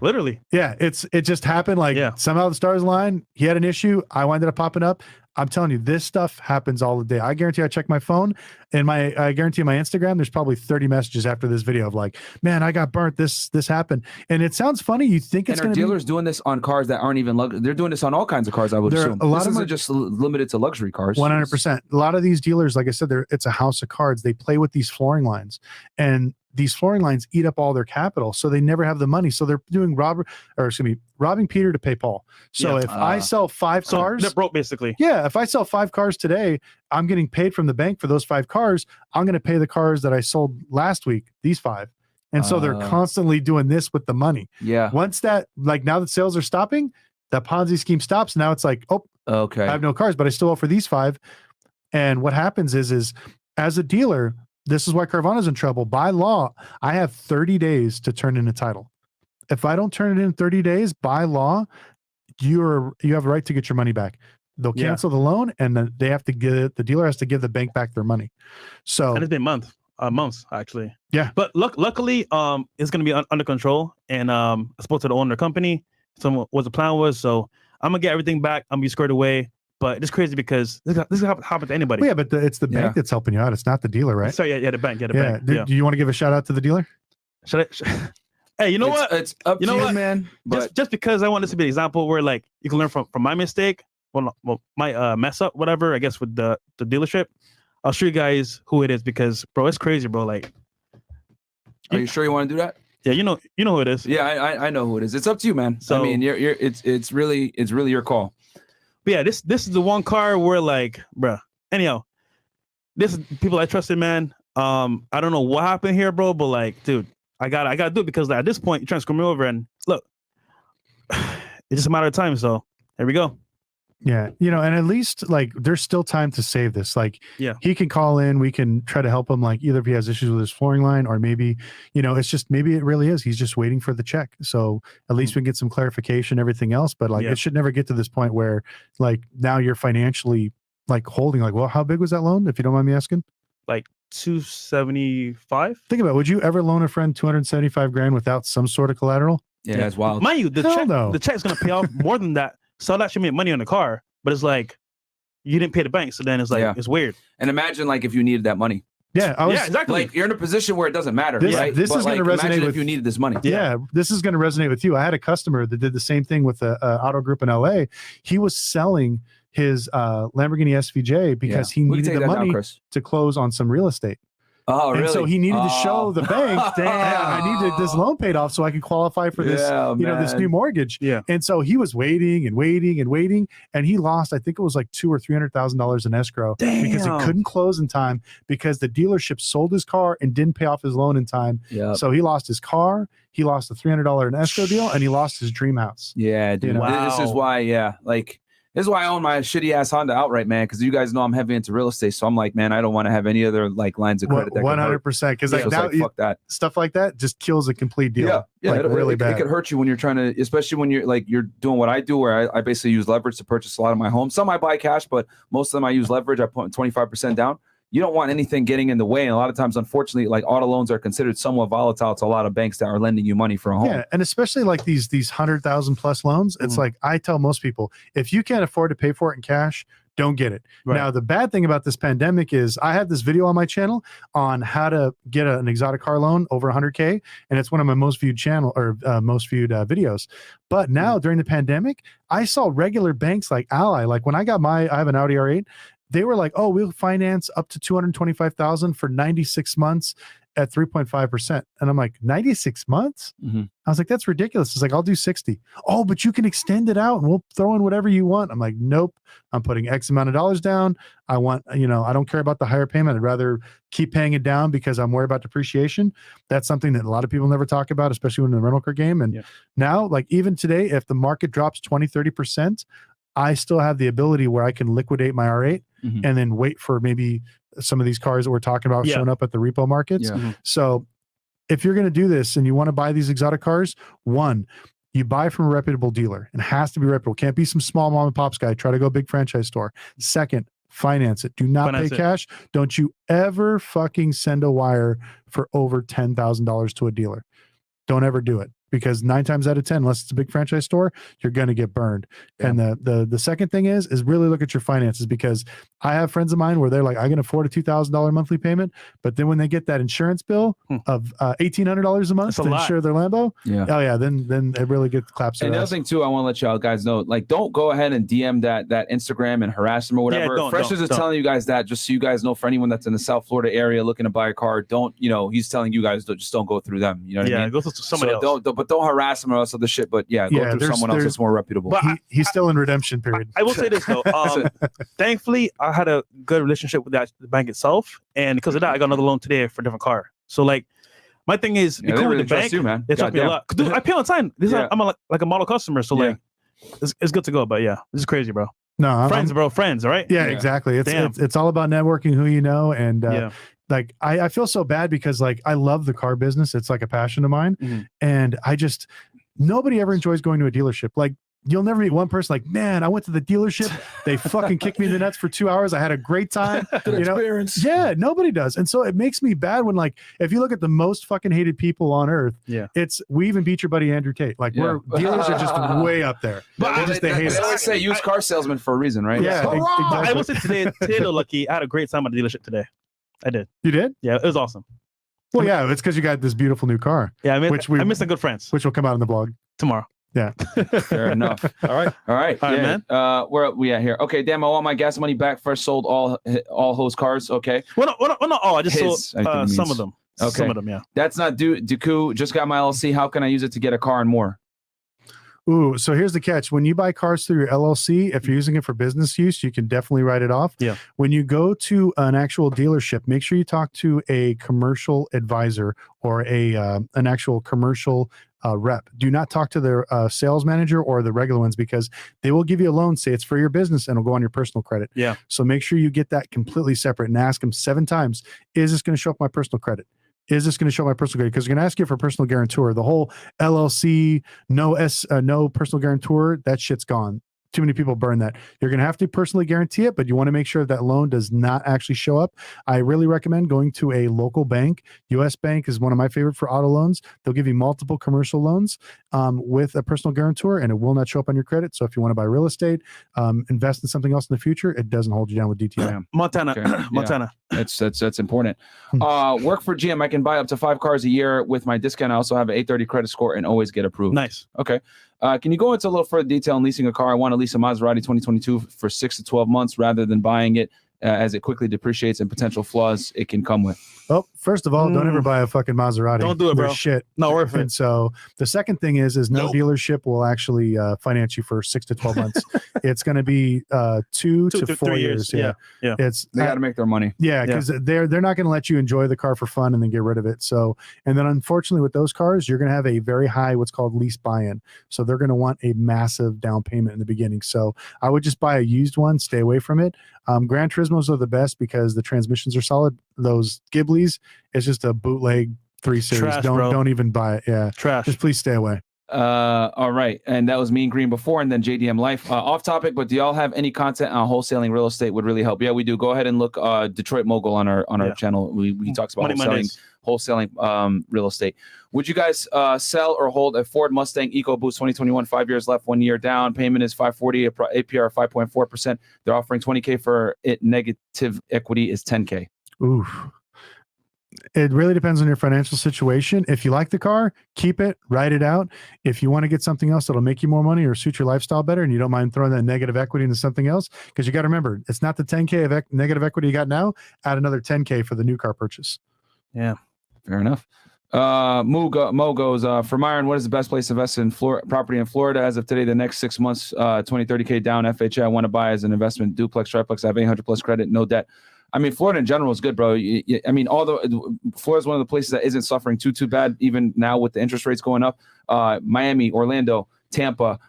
Literally. Yeah. It just happened. Like somehow the stars aligned. He had an issue. I wound up popping up. I'm telling you, this stuff happens all the day. I guarantee I check my phone and I guarantee my Instagram, there's probably 30 messages after this video of like, man, I got burnt. This happened. And it sounds funny. You think it's going to be. dealers doing this on cars that aren't even they're doing this on all kinds of cars, I would assume. A lot this of isn't just limited to luxury cars. 100%. A lot of these dealers, like I said, it's a house of cards. They play with these flooring lines, and these flooring lines eat up all their capital, so they never have the money. So they're doing robbing Peter to pay Paul. So if I sell 5 cars, they're broke basically. Yeah, if I sell 5 cars today, I'm getting paid from the bank for those 5 cars. I'm going to pay the cars that I sold last week, these 5. And so they're constantly doing this with the money. Yeah. Once that, like now that sales are stopping, That Ponzi scheme stops. Now it's like, oh, Okay. I have no cars, but I still owe for these 5. And what happens is as a dealer, this is why Carvana's in trouble. By law, I have 30 days to turn in a title. If I don't turn it in 30 days, by law, you have a right to get your money back. They'll cancel the loan, and then they have to the dealer has to give the bank back their money. So And it's been months actually. Yeah. But luckily, it's gonna be under control. And I spoke to the owner of the company. What the plan was. So I'm gonna get everything back. I'm gonna be squared away. But it's crazy because this happen to anybody. Well, yeah, but it's the bank that's helping you out. It's not the dealer, right? Sorry, the bank. Yeah, the bank. Do you want to give a shout out to the dealer? Should I? Hey, you know what? It's up to you, man. But Just because I want this to be an example where like you can learn from my mistake, my mess up, whatever. I guess with the dealership, I'll show you guys who it is because bro, it's crazy, bro. Like, are you sure you want to do that? Yeah, you know who it is. Yeah, I know who it is. It's up to you, man. So, I mean, it's really your call. But yeah, this is the one car where like, bruh. Anyhow, this is people I trusted, man. I don't know what happened here, bro, but like, dude, I gotta do it because at this point you're trying to screw me over, and look, it's just a matter of time. So here we go. Yeah, and at least like there's still time to save this. Like, he can call in, we can try to help him. Like either if he has issues with his flooring line, or maybe it's just maybe it really is he's just waiting for the check. So at least we can get some clarification, everything else. But like it should never get to this point where like now you're financially like holding like, well, how big was that loan, if you don't mind me asking? Like 275. Think about it. Would you ever loan a friend $275,000 without some sort of collateral? Yeah, that's wild. Mind you, the check's gonna pay off more than that. So I'll actually make money on the car, but it's like you didn't pay the bank, so then it's like it's weird. And imagine like if you needed that money. Yeah, exactly. Like you're in a position where it doesn't matter, right? This is going to resonate with if you needed this money. Yeah, this is going to resonate with you. I had a customer that did the same thing with the auto group in LA. He was selling his Lamborghini SVJ because he needed the money to close on some real estate. Oh, really? And so he needed to show the bank, damn, I needed this loan paid off so I can qualify for this, this new mortgage. Yeah. And so he was waiting and waiting and waiting, and he lost, I think it was like $200,000 or $300,000 in escrow because he couldn't close in time because the dealership sold his car and didn't pay off his loan in time. Yeah. So he lost his car, he lost the $300 in escrow deal, and he lost his dream house. Yeah, dude. This is why, this is why I own my shitty ass Honda outright, man. Because you guys know I'm heavy into real estate, so I'm like, man, I don't want to have any other like lines of credit. 100%, because like now, fuck that stuff like that just kills a complete deal. Yeah, like, really bad. It could hurt you when you're trying to, especially when you're doing what I do, where I basically use leverage to purchase a lot of my homes. Some I buy cash, but most of them I use leverage. I put 25% down. You don't want anything getting in the way. And a lot of times, unfortunately, like auto loans are considered somewhat volatile to a lot of banks that are lending you money for a home. Yeah. And especially like these 100,000 plus loans, it's like, I tell most people, if you can't afford to pay for it in cash, don't get it. Right. Now, the bad thing about this pandemic is I have this video on my channel on how to get an exotic car loan over 100K. And it's one of my most viewed videos. But now during the pandemic, I saw regular banks like Ally, like when I have an Audi R8, they were like, oh, we'll finance up to $225,000 for 96 months at 3.5%. And I'm like, 96 months? Mm-hmm. I was like, that's ridiculous. It's like, I'll do 60. Oh, but you can extend it out and we'll throw in whatever you want. I'm like, nope, I'm putting X amount of dollars down. I want, I don't care about the higher payment. I'd rather keep paying it down because I'm worried about depreciation. That's something that a lot of people never talk about, especially when in the rental car game. And now, like even today, if the market drops 20, 30%, I still have the ability where I can liquidate my R8 and then wait for maybe some of these cars that we're talking about showing up at the repo markets. Yeah. So if you're going to do this and you want to buy these exotic cars, one, you buy from a reputable dealer. It has to be reputable. Can't be some small mom and pops guy. Try to go big franchise store. Second, finance it. Do not pay cash. Don't you ever fucking send a wire for over $10,000 to a dealer. Don't ever do it. Because 9 times out of 10, unless it's a big franchise store, you're going to get burned. Yeah. And the second thing is really look at your finances, because I have friends of mine where they're like, I can afford a $2,000 monthly payment. But then when they get that insurance bill of $1,800 a month to insure their Lambo, then it really gets claps. And the other thing too, I want to let y'all guys know, like, don't go ahead and DM that Instagram and harass them or whatever. Fresh is telling you guys that, just so you guys know, for anyone that's in the South Florida area looking to buy a car, don't, he's telling you guys, just don't go through them. You know what I mean? Go through somebody else. Don't harass them or else other shit. But go through someone else that's more reputable. But he's still in redemption period. I will say this though. Thankfully, I had a good relationship with the bank itself, and because of that, I got another loan today for a different car. So like, my thing is, they really trust you, man. They trust me a lot. Dude, I pay on time. I'm like a model customer, so like, it's good to go. But yeah, this is crazy, bro. No, Friends, bro. Friends, all right? Yeah, exactly. It's all about networking, who you know, and like I feel so bad because like I love the car business. It's like a passion of mine, and nobody ever enjoys going to a dealership. Like you'll never meet one person like, man, I went to the dealership. They fucking kicked me in the nuts for 2 hours. I had a great time. Experience. Yeah, nobody does. And so it makes me bad when like, if you look at the most fucking hated people on earth, we even beat your buddy Andrew Tate. Like dealers are just way up there. But they hate it. They always say used car salesman for a reason, right? Yeah. So, Exactly. I was today though, Lucky. I had a great time at the dealership today. I did. You did? Yeah, it was awesome. Well, yeah, it's because you got this beautiful new car. Yeah, I missed some good friends. Which will come out in the vlog tomorrow. Yeah. Fair enough. All right, man. Where are we at here? Okay, damn, I want my gas money back. First sold all hose cars. Okay. Well, not all. I just sold some of them. Okay. Some of them, yeah. That's not Dooku. Just got my LLC. How can I use it to get a car and more? Ooh, so here's the catch. When you buy cars through your LLC, if you're using it for business use, you can definitely write it off. Yeah. When you go to an actual dealership, make sure you talk to a commercial advisor or an actual commercial rep. Do not talk to their sales manager or the regular ones because they will give you a loan, say it's for your business, and it'll go on your personal credit. Yeah. So make sure you get that completely separate and ask them 7 times, is this going to show up my personal credit? Is this going to show my personal credit? Because they're going to ask you for personal guarantor. The whole LLC, no personal guarantor, that shit's gone. Too many people burn that. You're going to have to personally guarantee it, but you want to make sure that loan does not actually show up. I really recommend going to a local bank. US Bank is one of my favorite for auto loans. They'll give you multiple commercial loans with a personal guarantor, and it will not show up on your credit. So if you want to buy real estate, invest in something else in the future, it doesn't hold you down with DTI. Montana. Okay. Montana. That's important. Work for GM. I can buy up to 5 cars a year with my discount. I also have an 830 credit score and always get approved. Nice. Okay. Can you go into a little further detail on leasing a car? I want to lease a Maserati 2022 for 6 to 12 months rather than buying it as it quickly depreciates and potential flaws it can come with. Oh, first of all, don't ever buy a fucking Maserati. Don't do it, bro. They're shit. Not worth it. And so the second thing is no dealership will actually finance you for 6 to 12 months. It's going to be 2 to 4 years. Yeah. They got to make their money. Yeah, because they're not going to let you enjoy the car for fun and then get rid of it. So, and then unfortunately with those cars, you're going to have a very high what's called lease buy-in. So they're going to want a massive down payment in the beginning. So I would just buy a used one, stay away from it. Gran Turismos are the best because the transmissions are solid. Those Ghibli's, it's just a bootleg 3 Series. Trash, don't even buy it. Yeah, trash. Just please stay away. All right, and that was me and Green before, and then JDM Life. Off topic, but do y'all have any content on wholesaling real estate? Would really help. Yeah, we do. Go ahead and look Detroit Mogul on our channel. We talks about wholesaling real estate. Would you guys sell or hold a Ford Mustang EcoBoost 2021? 5 years left, 1 year down. Payment is $540, APR 5.4%. They're offering $20K for it. Negative equity is $10K. Oof. It really depends on your financial situation. If you like the car, keep it, ride it out. If you want to get something else that'll make you more money or suit your lifestyle better, and you don't mind throwing that negative equity into something else, because you got to remember, it's not the 10K of negative equity you got now. Add another 10K for the new car purchase. Yeah, fair enough. Mo goes, for Myron, what is the best place to invest in property in Florida as of today? The next 6 months, 30K down. FHA, I want to buy as an investment. Duplex, triplex. I have 800 plus credit, no debt. I mean, Florida in general is good, bro. I mean, Florida is one of the places that isn't suffering too bad, even now with the interest rates going up. Miami, Orlando, Tampa,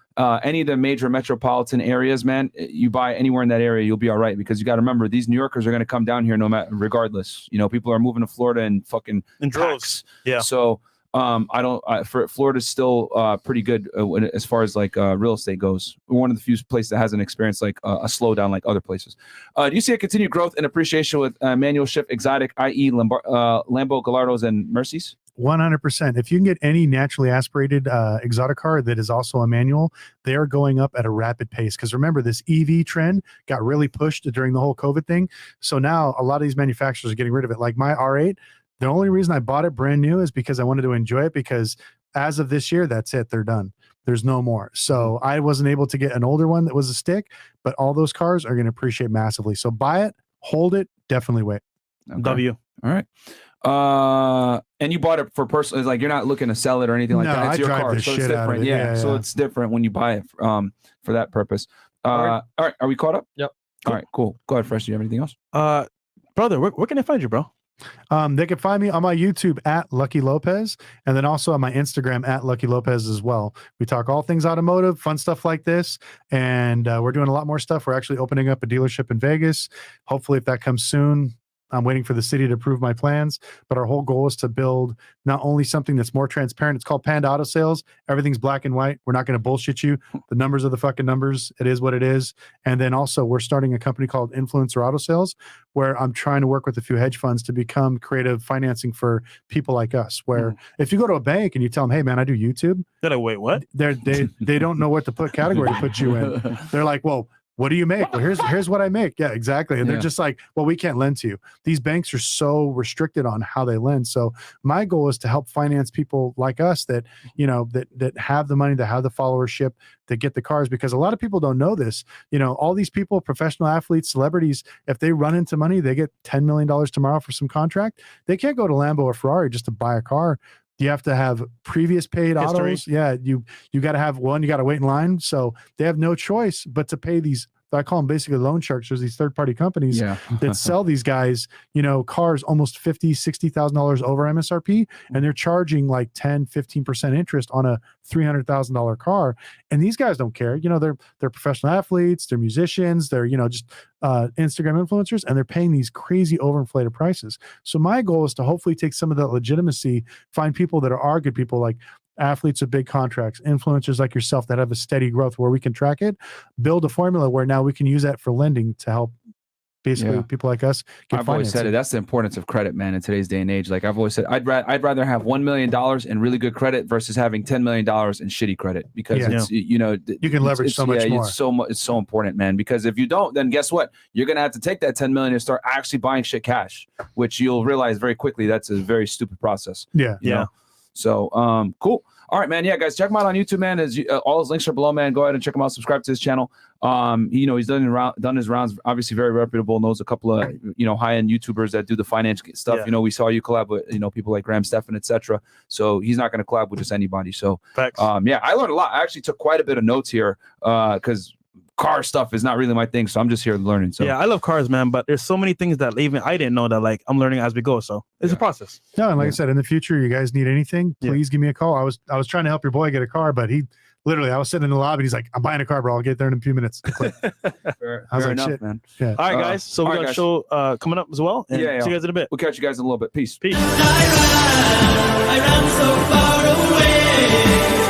any of the major metropolitan areas, man, you buy anywhere in that area, you'll be all right. Because you got to remember, these New Yorkers are going to come down here regardless. You know, people are moving to Florida and fucking in droves. Yeah. So for Florida's still pretty good as far as like real estate goes. We're one of the few places that hasn't experienced like a slowdown like other places. Do you see a continued growth and appreciation with manual shift exotic, i.e. Lambo, Gallardos, and Mercedes? 100%. If you can get any naturally aspirated exotic car that is also a manual, they are going up at a rapid pace. Because remember, this EV trend got really pushed during the whole COVID thing. So now a lot of these manufacturers are getting rid of it. Like my R8, the only reason I bought it brand new is because I wanted to enjoy it, because as of this year, that's it. They're done. There's no more. So I wasn't able to get an older one that was a stick, but all those cars are going to appreciate massively. So buy it, hold it, definitely wait. Okay. W. All right. And you bought it for personal, like you're not looking to sell it or anything like that. It's your car, so it's different. Yeah. So it's different when you buy it for that purpose. All right. Are we caught up? Yep. All right, cool. Go ahead, Fresh. Do you have anything else? Brother, where can I find you, bro? They can find me on my YouTube at Lucky Lopez, and then also on my Instagram at Lucky Lopez as well. We talk all things automotive, fun stuff like this, and we're doing a lot more stuff. We're actually opening up a dealership in Vegas. Hopefully, if that comes soon. I'm waiting for the city to approve my plans, but our whole goal is to build not only something that's more transparent. It's called Panda Auto Sales. Everything's black and white. We're not going to bullshit you. The numbers are the fucking numbers. It is what it is. And then also we're starting a company called Influencer Auto Sales, where I'm trying to work with a few hedge funds to become creative financing for people like us, where if you go to a bank and you tell them, hey man, I do YouTube. They're like, wait, what? They don't know what to put category to put you in. They're like, well, what do you make? Well, here's what I make. Yeah, exactly. And they're just like, well, we can't lend to you. These banks are so restricted on how they lend. So my goal is to help finance people like us that, you know, that have the money, that have the followership, that get the cars, because a lot of people don't know this. You know, all these people, professional athletes, celebrities, if they run into money, they get $10 million tomorrow for some contract. They can't go to Lambo or Ferrari just to buy a car. You have to have previous paid autos. Yeah, you got to have one. You got to wait in line. So they have no choice but to pay these. I call them basically loan sharks. There's these third-party companies that sell these guys, you know, cars almost $50,000, $60,000 over MSRP, and they're charging like 10, 15% interest on a $300,000 car. And these guys don't care. You know, they're professional athletes, they're musicians, they're, you know, just Instagram influencers, and they're paying these crazy overinflated prices. So my goal is to hopefully take some of that legitimacy, find people that are good people, like athletes with big contracts, influencers like yourself that have a steady growth where we can track it, build a formula where now we can use that for lending to help basically people like us get I've always said it. That's the importance of credit, man, in today's day and age. Like I've always said, I'd rather have $1 million in really good credit versus having $10 million in shitty credit, because it's, you know, you can leverage so much more. It's so important, man, because if you don't, then guess what? You're going to have to take that 10 million and start actually buying shit cash, which you'll realize very quickly that's a very stupid process. You know? So, cool. All right, man. Yeah, guys, check him out on YouTube, man. All his links are below, man. Go ahead and check him out. Subscribe to his channel. You know, he's done his rounds. Obviously, very reputable. Knows a couple of, you know, high-end YouTubers that do the finance stuff. You know, we saw you collab with, you know, people like Graham Stephan, etc. So he's not going to collab with just anybody. So, yeah, I learned a lot. I actually took quite a bit of notes here because car stuff is not really my thing, so I'm just here learning. So yeah, I love cars, man, but there's so many things that even I didn't know that like I'm learning as we go. So it's a process. No, and like I said, in the future, you guys need anything, please give me a call. I was trying to help your boy get a car, but he literally, I was sitting in the lobby. He's like, I'm buying a car, bro. I'll get there in a few minutes. Fair enough, shit, man. Yeah. All right, guys. So we got a show coming up as well. And see you guys in a bit. We'll catch you guys in a little bit. Peace. I ran so far away.